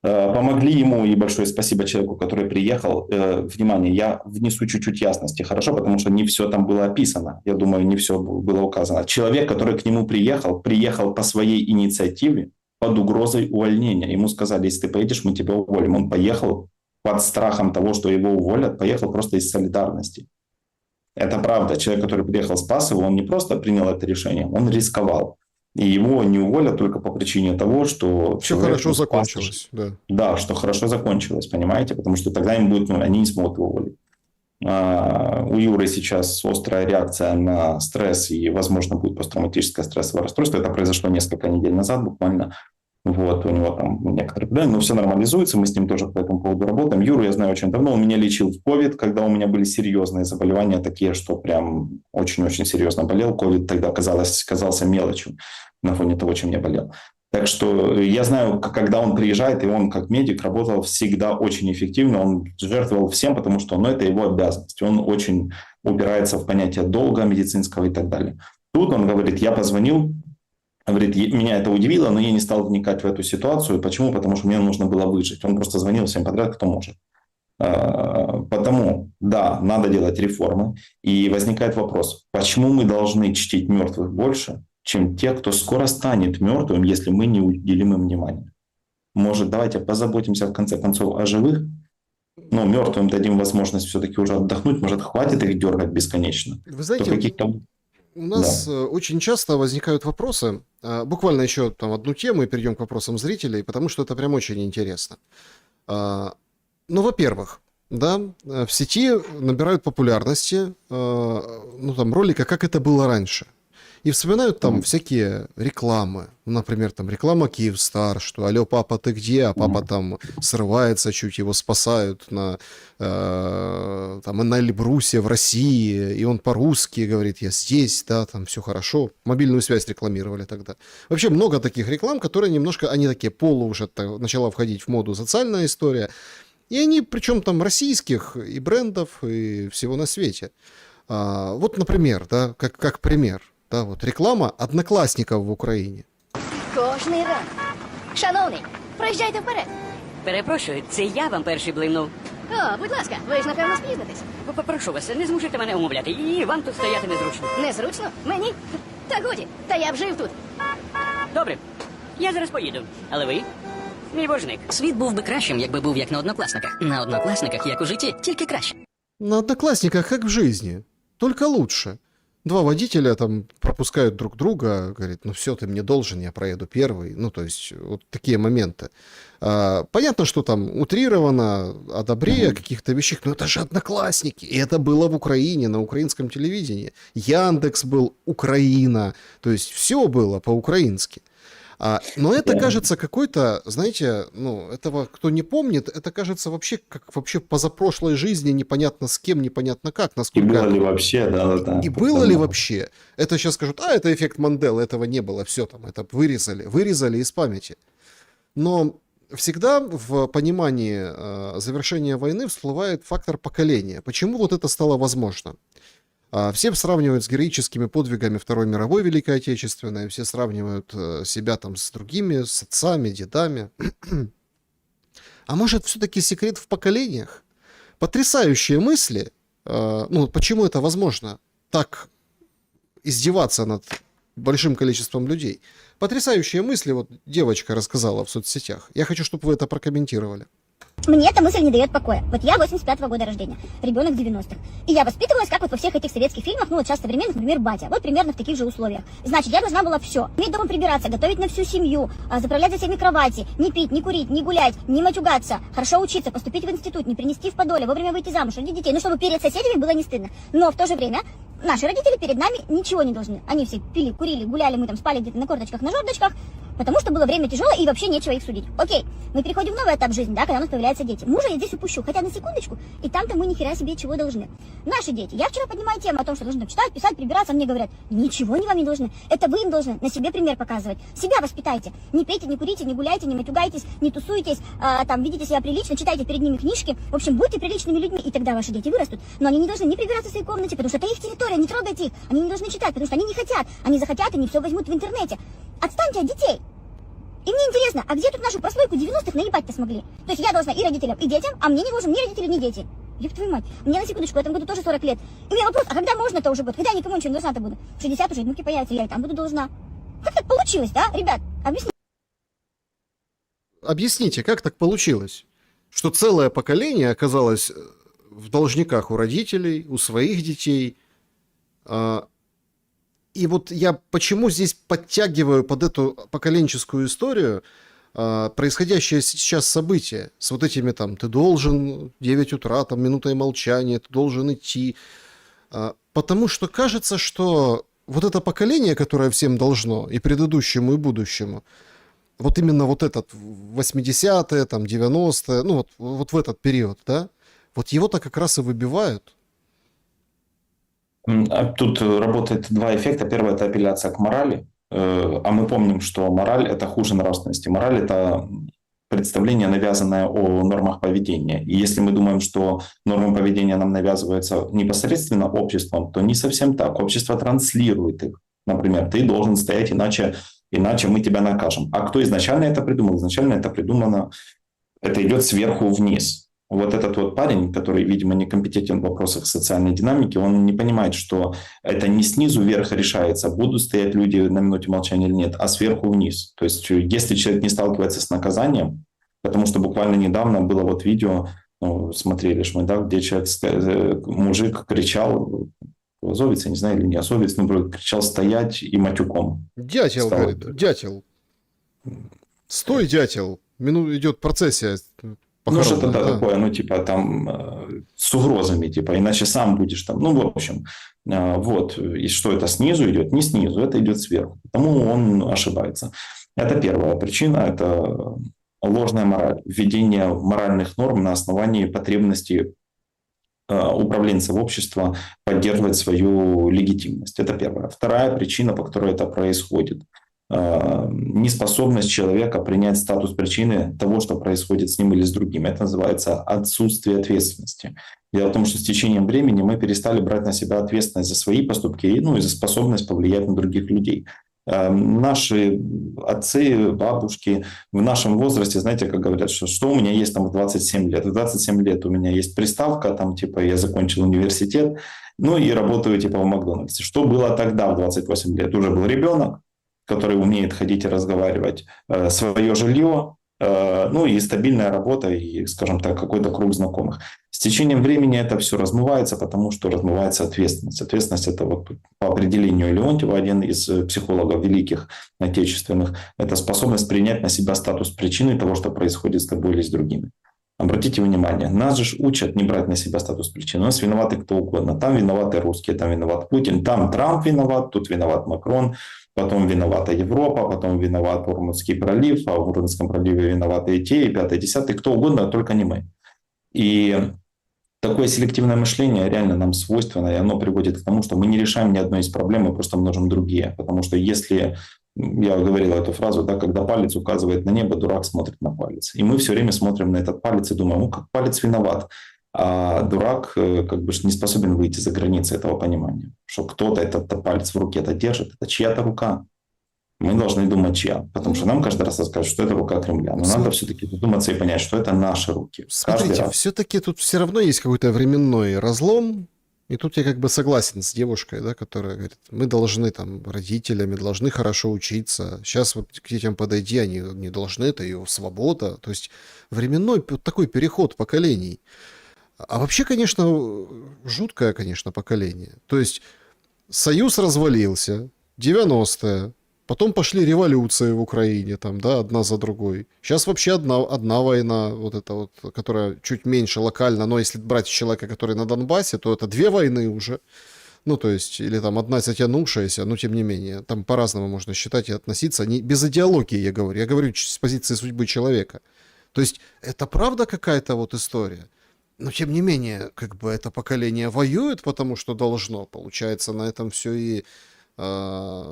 Помогли ему, и большое спасибо человеку, который приехал. Внимание, я внесу чуть-чуть ясности, хорошо, потому что не все там было описано. Я думаю, не все было указано. Человек, который к нему приехал по своей инициативе, под угрозой увольнения. Ему сказали, если ты поедешь, мы тебя уволим. Он поехал под страхом того, что его уволят, поехал просто из солидарности. Это правда. Человек, который приехал, спас его, он не просто принял это решение, он рисковал. И его не уволят только по причине того, что... Все хорошо закончилось. Да, что хорошо закончилось, понимаете? Потому что тогда им будет, они не смогут его уволить. У Юры сейчас острая реакция на стресс и, возможно, будет посттравматическое стрессовое расстройство. Это произошло несколько недель назад буквально. Вот, у него там некоторые проблемы, но все нормализуется, мы с ним тоже по этому поводу работаем. Юру я знаю очень давно, он меня лечил в ковид, когда у меня были серьезные заболевания, такие, что прям очень-очень серьезно болел. Ковид тогда казался мелочью на фоне того, чем я болел. Так что я знаю, когда он приезжает, и он как медик работал всегда очень эффективно, он жертвовал всем, потому что это его обязанность. Он очень упирается в понятие долга медицинского и так далее. Тут он говорит, я позвонил, говорит, меня это удивило, но я не стал вникать в эту ситуацию. Почему? Потому что мне нужно было выжить. Он просто звонил всем подряд, кто может. Потому, да, надо делать реформы. И возникает вопрос, почему мы должны чтить мертвых больше, чем те, кто скоро станет мертвым, если мы не уделим им внимания? Может, давайте позаботимся в конце концов о живых, но мертвым дадим возможность все-таки уже отдохнуть, может, хватит их дергать бесконечно. Вы знаете, у нас очень часто возникают вопросы, буквально еще там одну тему и перейдем к вопросам зрителей, потому что это прям очень интересно. Ну, во-первых, да, в сети набирают популярности, ну, там, ролика, как это было раньше. И вспоминают там всякие рекламы. Например, там реклама Киевстар, что «Алло, папа, ты где?» А папа там срывается, чуть его спасают на Эльбрусе в России, и он по-русски говорит «Я здесь», да, там все хорошо. Мобильную связь рекламировали тогда. Вообще много таких реклам, которые немножко, они такие уже начала входить в моду социальная история. И они, причем там российских и брендов, и всего на свете. Вот, например, да, как пример. Да, от реклама однокласників в Україні. Кожний ранок. Шановний, проїжджайте вперед. Перепрошую, це я вам перший блимнув. О, будь ласка, ви ж, напевно, спізнитесь. Попрошу вас, не змушуйте мене умовляти. І вам тут стояти незручно. Незручно? Мені? Та годі, та я б жив тут. Добре, я зараз поїду. Але ви? Мій боржник. Світ був би кращим, якби був як на Однокласниках. На Однокласниках, як у житті, тільки краще. На Одноклассниках, как в жизни, только лучше. Два водителя там пропускают друг друга, говорит, ну все, ты мне должен, я проеду первый. Ну, то есть, вот такие моменты. Понятно, что там утрировано о добре, о каких-то вещах, но это же одноклассники. И это было в Украине, на украинском телевидении. Яндекс был, Украина. То есть, все было по-украински. Но это кажется какой-то, знаете, ну, этого кто не помнит, это кажется вообще как вообще позапрошлой жизни, непонятно с кем, непонятно как, насколько... И было ли вообще, да. И было ли вообще? Это сейчас скажут, это эффект Манделы, этого не было, все там, это вырезали из памяти. Но всегда в понимании завершения войны всплывает фактор поколения. Почему вот это стало возможно? Все сравнивают с героическими подвигами Второй мировой Великой Отечественной, все сравнивают себя там с другими, с отцами, дедами. А может, все-таки секрет в поколениях? Потрясающие мысли. Ну, почему это возможно? Так издеваться над большим количеством людей. Потрясающие мысли, вот девочка рассказала в соцсетях. Я хочу, чтобы вы это прокомментировали. Мне эта мысль не дает покоя. Вот я 85-го года рождения, ребенок 90-х. И я воспитывалась, как вот во всех этих советских фильмах, ну вот сейчас современных, например, «Батя». Вот примерно в таких же условиях. Значит, я должна была все. Уметь дома прибираться, готовить на всю семью, заправлять за всеми кровати, не пить, не курить, не гулять, не матюгаться, хорошо учиться, поступить в институт, не принести в подоле, вовремя выйти замуж, родить детей. Ну, чтобы перед соседями было не стыдно. Но в то же время наши родители перед нами ничего не должны. Они все пили, курили, гуляли, мы там спали где-то на корточках, на жердочках, потому что было время тяжелое и вообще нечего их судить. Окей, мы переходим в новый этап жизни, да, когда у нас появляются дети. Мужа я здесь упущу, хотя на секундочку, и там-то мы ни хера себе чего должны. Наши дети. Я вчера поднимаю тему о том, что должны читать, писать, прибираться, мне говорят, ничего они вам не должны. Это вы им должны на себе пример показывать. Себя воспитайте. Не пейте, не курите, не гуляйте, не матюгайтесь, не тусуйтесь, там, видите себя прилично, читайте перед ними книжки. В общем, будьте приличными людьми, и тогда ваши дети вырастут. Но они не должны не прибираться в своей комнате, потому что это их территория, не трогайте их. Они не должны читать, потому что они не хотят. Они захотят, они все возьмут в интернете. Отстаньте от детей. И мне интересно, а где тут нашу прослойку 90-х наебать-то смогли? То есть я должна и родителям, и детям, а мне не должен ни родители, ни дети. Ёб твою мать. Мне на секундочку, в этом году тоже 40 лет. И у меня вопрос, а когда можно это уже будет? Когда я никому ничего не должна-то буду? 60 уже внуки появятся, я и там буду должна. Как так получилось, да, ребят? Объясните, как так получилось, что целое поколение оказалось в должниках у родителей, у своих детей? И вот я почему здесь подтягиваю под эту поколенческую историю происходящее сейчас событие с вот этими там «ты должен 9 утра, там минутой молчания, ты должен идти». Потому что кажется, что вот это поколение, которое всем должно, и предыдущему, и будущему, вот именно вот этот 80-е, там 90-е, ну вот в этот период, да, вот его-то как раз и выбивают. Тут работает два эффекта. Первый – это апелляция к морали. А мы помним, что мораль – это хуже нравственности. Мораль – это представление, навязанное о нормах поведения. И если мы думаем, что нормы поведения нам навязываются непосредственно обществом, то не совсем так. Общество транслирует их. Например, ты должен стоять, иначе мы тебя накажем. А кто изначально это придумал? Изначально это придумано, это идет сверху вниз. Вот этот вот парень, который, видимо, некомпетентен в вопросах социальной динамики, он не понимает, что это не снизу вверх решается, будут стоять люди на минуте молчания или нет, а сверху вниз. То есть если человек не сталкивается с наказанием, потому что буквально недавно было вот видео, смотрели ж мы, да, где мужик кричал, азовец, я не знаю, или не азовец, но кричал стоять и матюком. Дятел, стал. говорит, дятел. Стой, дятел. Идет процессия. Ну, что-то такое, ну, типа, там, с угрозами, типа, иначе сам будешь там, ну, в общем, вот, и что это снизу идет? Не снизу, это идет сверху, потому он ошибается. Это первая причина, это ложная мораль, введение моральных норм на основании потребностей управленцев общества поддерживать свою легитимность. Это первая. Вторая причина, по которой это происходит, неспособность человека принять статус причины того, что происходит с ним или с другим. Это называется отсутствие ответственности. Дело в том, что с течением времени мы перестали брать на себя ответственность за свои поступки, ну и за способность повлиять на других людей. Наши отцы, бабушки в нашем возрасте, знаете, как говорят, что у меня есть там в 27 лет. В 27 лет у меня есть приставка, там типа я закончил университет, ну и работаю типа в Макдональдсе. Что было тогда в 28 лет? Уже был ребенок, который умеет ходить и разговаривать, свое жилье, ну и стабильная работа, и, скажем так, какой-то круг знакомых. С течением времени это все размывается, потому что размывается ответственность. Ответственность — это вот по определению Леонтьева, один из психологов великих отечественных, это способность принять на себя статус причины того, что происходит с тобой или с другими. Обратите внимание, нас же учат не брать на себя статус причины. У нас виноваты кто угодно. Там виноваты русские, там виноват Путин, там Трамп виноват, тут виноват Макрон, потом виновата Европа, потом виноват Урмутский пролив, а в Урмутском проливе виноваты и те, и пятый, и десятый, кто угодно, только не мы. И такое селективное мышление реально нам свойственно, и оно приводит к тому, что мы не решаем ни одной из проблем, мы просто множим другие. Потому что если, я говорил эту фразу, да, когда палец указывает на небо, дурак смотрит на палец. И мы все время смотрим на этот палец и думаем, ну как палец виноват. А дурак как бы не способен выйти за границы этого понимания. Что кто-то этот палец в руке это держит, это чья-то рука. Мы должны думать, чья. Потому что нам каждый раз расскажут, что это рука Кремля. Но надо все-таки задуматься и понять, что это наши руки. Смотрите, все-таки тут все равно есть какой-то временной разлом. И тут я как бы согласен с девушкой, да, которая говорит, мы должны там родителями, должны хорошо учиться. Сейчас вот к детям подойди, они не должны, это ее свобода. То есть временной вот такой переход поколений. А вообще, конечно, жуткое, конечно, поколение. То есть Союз развалился, 90-е, потом пошли революции в Украине, там, да, одна за другой. Сейчас вообще одна война, вот эта вот, которая чуть меньше локально, но если брать человека, который на Донбассе, то это 2 войны уже. Ну, то есть, или там одна затянувшаяся, но тем не менее, там по-разному можно считать и относиться. Не, без идеологии я говорю с позиции судьбы человека. То есть, это правда какая-то вот история? Но тем не менее, как бы это поколение воюет, потому что должно. Получается, на этом все и,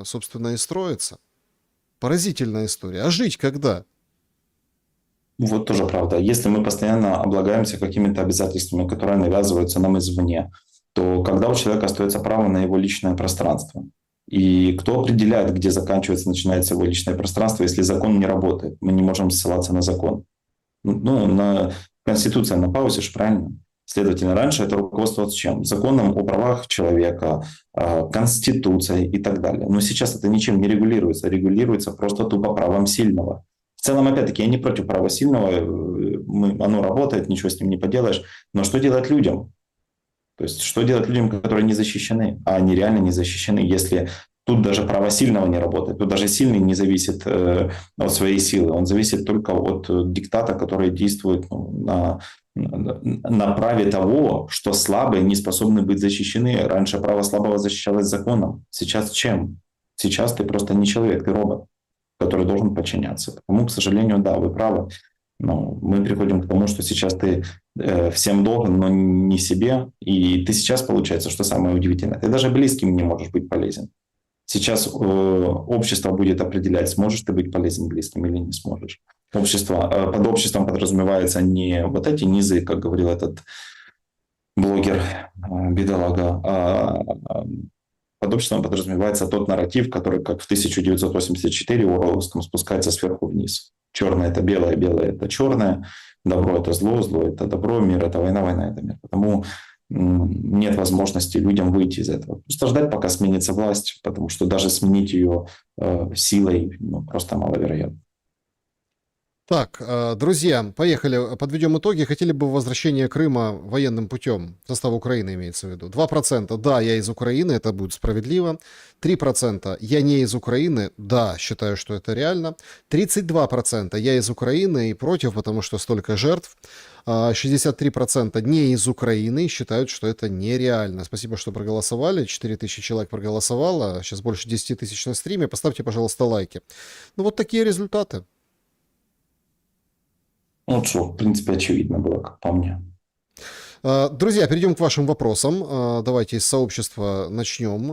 собственно, и строится. Поразительная история. А жить когда? Вот тоже правда. Если мы постоянно облагаемся какими-то обязательствами, которые навязываются нам извне, то когда у человека остается право на его личное пространство? И кто определяет, где заканчивается, начинается его личное пространство, если закон не работает? Мы не можем ссылаться на закон. Ну, Конституция на паузе, правильно? Следовательно, раньше это руководствовалось чем? Законом о правах человека, Конституцией и так далее. Но сейчас это ничем не регулируется. Регулируется просто тупо правом сильного. В целом, опять-таки, я не против права сильного. Оно работает, ничего с ним не поделаешь. Но что делать людям? То есть, что делать людям, которые не защищены? А они реально не защищены, если тут даже право сильного не работает. Тут даже сильный не зависит от своей силы. Он зависит только от диктата, который действует на праве того, что слабые не способны быть защищены. Раньше право слабого защищалось законом. Сейчас чем? Сейчас ты просто не человек, ты робот, который должен подчиняться. Потому, к сожалению, да, вы правы. Но мы приходим к тому, что сейчас ты всем должен, но не себе. И ты сейчас, получается, что самое удивительное, ты даже близким не можешь быть полезен. Сейчас общество будет определять, сможешь ты быть полезен близким или не сможешь. Под обществом подразумевается не вот эти низы, как говорил этот блогер, бедолага, а под обществом подразумевается тот нарратив, который, как в 1984 Оруэлловском, спускается сверху вниз. Черное — это белое, белое — это черное, добро — это зло, зло — это добро, мир — это война, война — это мир. Потому нет возможности людям выйти из этого. Просто ждать, пока сменится власть, потому что даже сменить ее силой просто маловероятно. Так, друзья, поехали, подведем итоги. Хотели бы возвращение Крыма военным путем, в состав Украины имеется в виду. 2%, да, я из Украины, это будет справедливо. 3%, я не из Украины, да, считаю, что это реально. 32%, я из Украины и против, потому что столько жертв. 63% не из Украины считают, что это нереально. Спасибо, что проголосовали. 4000 человек проголосовало, сейчас больше 10 тысяч на стриме. Поставьте, пожалуйста, лайки. Ну, вот такие результаты. Ну что, в принципе, очевидно было, как по мне. Друзья, перейдем к вашим вопросам. Давайте из сообщества начнем.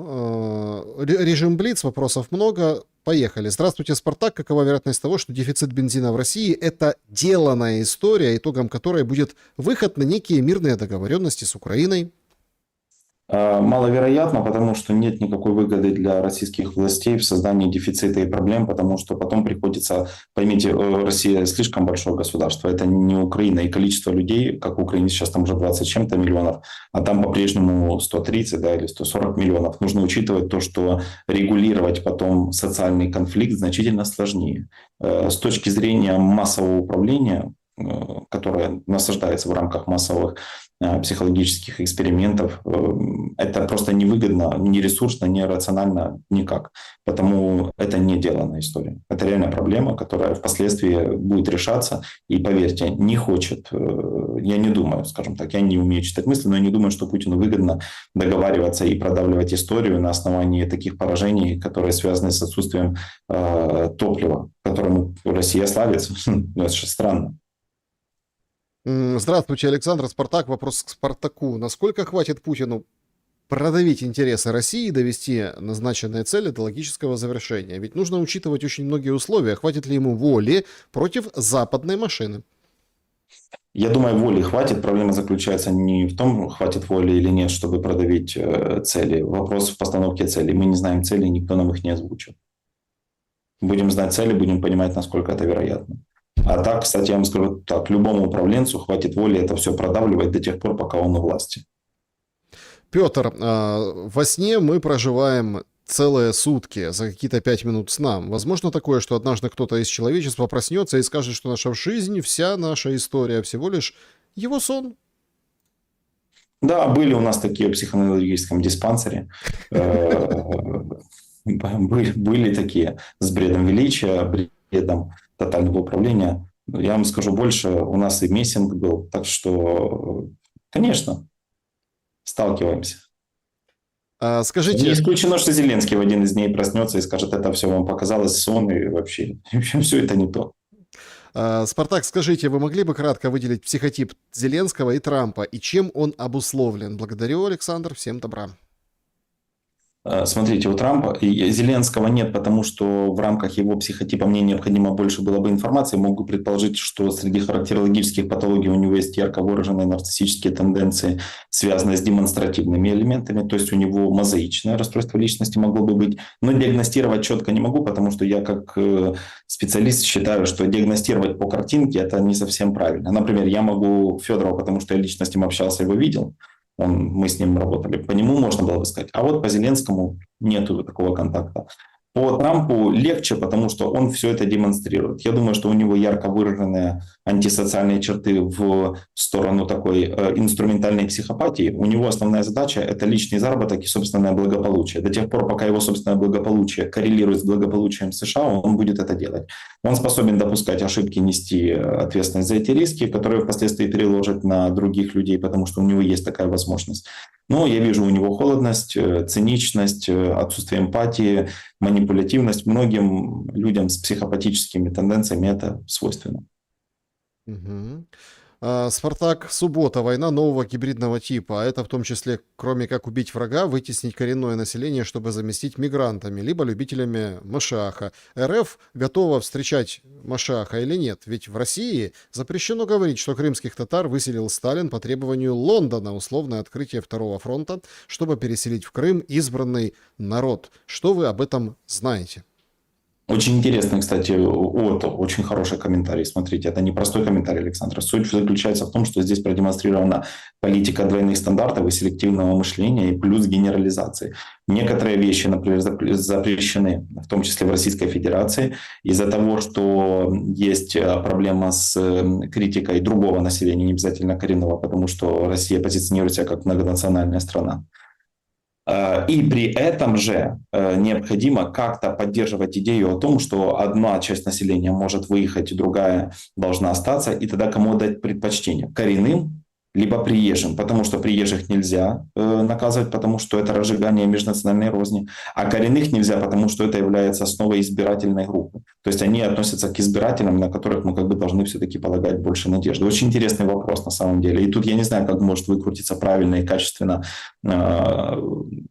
Режим Блиц, вопросов много. Поехали. Здравствуйте, Спартак. Какова вероятность того, что дефицит бензина в России – это деланная история, итогом которой будет выход на некие мирные договоренности с Украиной? Маловероятно, потому что нет никакой выгоды для российских властей в создании дефицита и проблем, потому что потом приходится, поймите, Россия слишком большое государство, это не Украина, и количество людей, как в Украине сейчас там уже 20 с чем-то миллионов, а там по-прежнему 130, да, или 140 миллионов. Нужно учитывать то, что регулировать потом социальный конфликт значительно сложнее. С точки зрения массового управления, которое насаждается в рамках массовых психологических экспериментов, это просто невыгодно, не ресурсно, не рационально никак. Потому это не деланная история. Это реальная проблема, которая впоследствии будет решаться. И поверьте, не хочет, я не думаю, скажем так, я не умею читать мысли, но я не думаю, что Путину выгодно договариваться и продавливать историю на основании таких поражений, которые связаны с отсутствием топлива, которым Россия славится. Это же странно. Здравствуйте, Александр. Спартак. Вопрос к Спартаку. Насколько хватит Путину продавить интересы России и довести назначенные цели до логического завершения? Ведь нужно учитывать очень многие условия. Хватит ли ему воли против западной машины? Я думаю, воли хватит. Проблема заключается не в том, хватит воли или нет, чтобы продавить цели. Вопрос в постановке целей. Мы не знаем целей, никто нам их не озвучил. Будем знать цели, будем понимать, насколько это вероятно. А так, кстати, я вам скажу так, любому управленцу хватит воли это все продавливать до тех пор, пока он у власти. Петр, во сне мы проживаем целые сутки за какие-то 5 минут сна. Возможно такое, что однажды кто-то из человечества проснется и скажет, что наша жизнь, вся наша история всего лишь его сон? Да, были у нас такие в психоаналитическом диспансере. Были такие с бредом величия, бредом тотального управления. Я вам скажу больше, у нас и мессинг был, так что, конечно, сталкиваемся. Скажите... Не исключено, что Зеленский в один из дней проснется и скажет, это все вам показалось сон, и вообще все это не то. Спартак, скажите, вы могли бы кратко выделить психотип Зеленского и Трампа, и чем он обусловлен? Благодарю, Александр, всем добра. Смотрите, у Трампа и Зеленского нет, потому что в рамках его психотипа мне необходимо больше было бы информации. Могу предположить, что среди характерологических патологий у него есть ярко выраженные нарциссические тенденции, связанные с демонстративными элементами. То есть у него мозаичное расстройство личности могло бы быть. Но диагностировать четко не могу, потому что я как специалист считаю, что диагностировать по картинке это не совсем правильно. Например, я могу Федорова, потому что я лично с ним общался, его видел. Мы с ним работали. По нему можно было бы сказать. А вот по Зеленскому нету такого контакта. По Трампу легче, потому что он все это демонстрирует. Я думаю, что у него ярко выраженные антисоциальные черты в сторону такой инструментальной психопатии. У него основная задача – это личный заработок и собственное благополучие. До тех пор, пока его собственное благополучие коррелирует с благополучием США, он будет это делать. Он способен допускать ошибки, нести ответственность за эти риски, которые впоследствии переложат на других людей, потому что у него есть такая возможность. Но я вижу у него холодность, циничность, отсутствие эмпатии, манипулятивность. Многим людям с психопатическими тенденциями это свойственно. Угу. Спартак, суббота, война нового гибридного типа. А это в том числе, кроме как убить врага, вытеснить коренное население, чтобы заместить мигрантами, либо любителями Машиаха. РФ готова встречать Машиаха или нет? Ведь в России запрещено говорить, что крымских татар выселил Сталин по требованию Лондона, условное открытие Второго фронта, чтобы переселить в Крым избранный народ. Что вы об этом знаете? Очень интересный, кстати, очень хороший комментарий. Смотрите, это не простой комментарий, Александр. Суть заключается в том, что здесь продемонстрирована политика двойных стандартов и селективного мышления, и плюс генерализации. Некоторые вещи, например, запрещены, в том числе в Российской Федерации, из-за того, что есть проблема с критикой другого населения, не обязательно коренного, потому что Россия позиционирует себя как многонациональная страна. И при этом же необходимо как-то поддерживать идею о том, что одна часть населения может выехать, другая должна остаться, и тогда кому дать предпочтение? Коренным, либо приезжим, потому что приезжих нельзя наказывать, потому что это разжигание межнациональной розни, а коренных нельзя, потому что это является основой избирательной группы. То есть они относятся к избирателям, на которых мы как бы должны все-таки полагать больше надежды. Очень интересный вопрос на самом деле. И тут я не знаю, как может выкрутиться правильно и качественно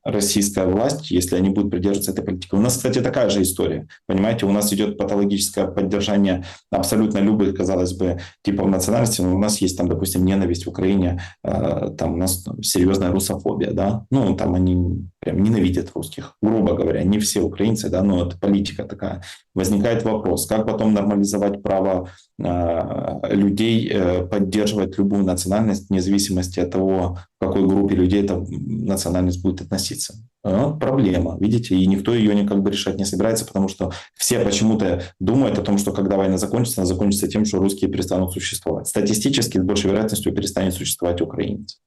российская власть, если они будут придерживаться этой политики. У нас, кстати, такая же история. Понимаете, у нас идет патологическое поддержание абсолютно любых, казалось бы, типов национальности, но у нас есть там, допустим, ненависть в Украине Украине там у нас серьезная русофобия, да, ну, там они прям ненавидят русских, грубо говоря, не все украинцы, да, но это политика такая. Возникает вопрос, как потом нормализовать право людей поддерживать любую национальность, вне зависимости от того, к какой группе людей эта национальность будет относиться. Проблема, видите, и никто ее никак бы решать не собирается, потому что все почему-то думают о том, что когда война закончится, она закончится тем, что русские перестанут существовать. Статистически с большей вероятностью перестанет существовать украинец,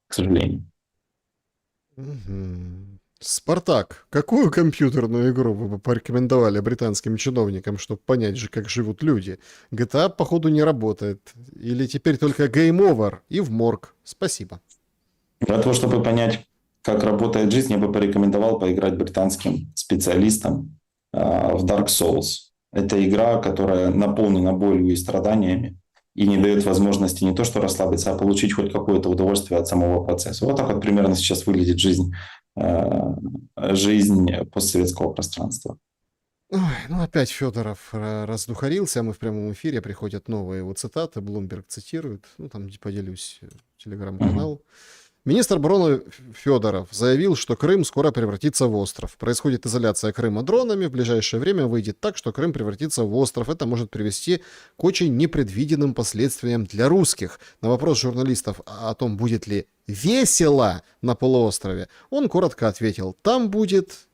к сожалению. Спартак, какую компьютерную игру вы бы порекомендовали британским чиновникам, чтобы понять же, как живут люди? GTA, походу, не работает. Или теперь только Game Over и в морг? Спасибо. Для того, чтобы понять, как работает жизнь, я бы порекомендовал поиграть британским специалистам в Dark Souls. Это игра, которая наполнена болью и страданиями и не дает возможности не то что расслабиться, а получить хоть какое-то удовольствие от самого процесса. Вот так вот примерно сейчас выглядит жизнь постсоветского пространства. Ой, ну опять Федоров раздухарился, а мы в прямом эфире, приходят новые его цитаты, Блумберг цитирует, ну там поделюсь, телеграм-канал. Министр обороны Федоров заявил, что Крым скоро превратится в остров. Происходит изоляция Крыма дронами. В ближайшее время выйдет так, что Крым превратится в остров. Это может привести к очень непредвиденным последствиям для русских. На вопрос журналистов о том, будет ли весело на полуострове, он коротко ответил: там будет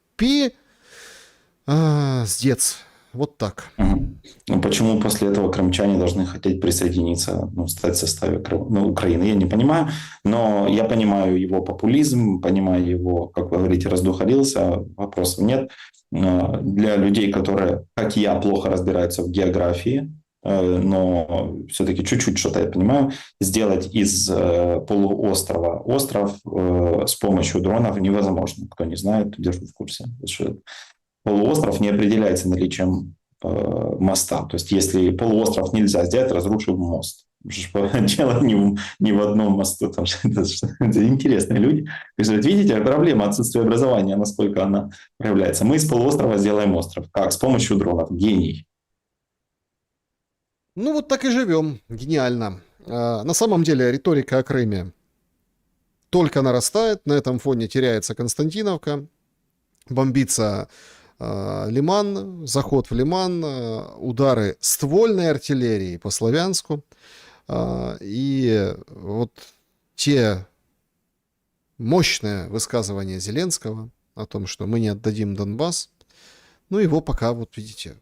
сдец. Вот так. Ну, почему после этого крымчане должны хотеть присоединиться, стать в составе Украины, я не понимаю. Но я понимаю его популизм, понимаю его, как вы говорите, раздухарился, вопросов нет. Для людей, которые, как я, плохо разбираются в географии, но все-таки чуть-чуть что-то я понимаю, сделать из полуострова остров с помощью дронов невозможно. Кто не знает, держу в курсе. Полуостров не определяется наличием моста. То есть, если полуостров нельзя сделать, разрушил мост. Дело не в одном мосту. Это интересные люди. То есть, видите, проблема отсутствия образования, насколько она проявляется. Мы из полуострова сделаем остров. Как? С помощью дронов. Гений. Ну, вот так и живем. Гениально. На самом деле, риторика о Крыме только нарастает. На этом фоне теряется Константиновка. Бомбится Лиман, заход в Лиман, удары ствольной артиллерии по Славянску. И вот те мощные высказывания Зеленского о том, что мы не отдадим Донбасс, ну, его пока, вот видите,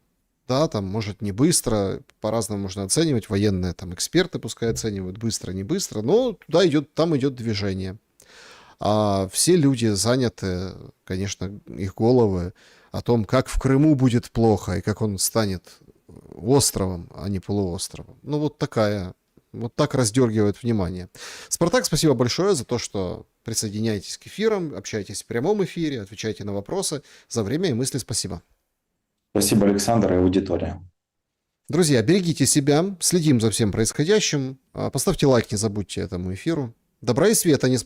да, там, может, не быстро, по-разному можно оценивать, военные там эксперты пускай оценивают, быстро, не быстро, но там идет движение. А все люди заняты, конечно, их головы о том, как в Крыму будет плохо и как он станет островом, а не полуостровом. Ну, вот так раздергивает внимание. Спартак, спасибо большое за то, что присоединяетесь к эфирам, общаетесь в прямом эфире, отвечаете на вопросы. За время и мысли спасибо. Спасибо, Александр, и аудитория. Друзья, берегите себя, следим за всем происходящим. Поставьте лайк, не забудьте этому эфиру. Добра и света,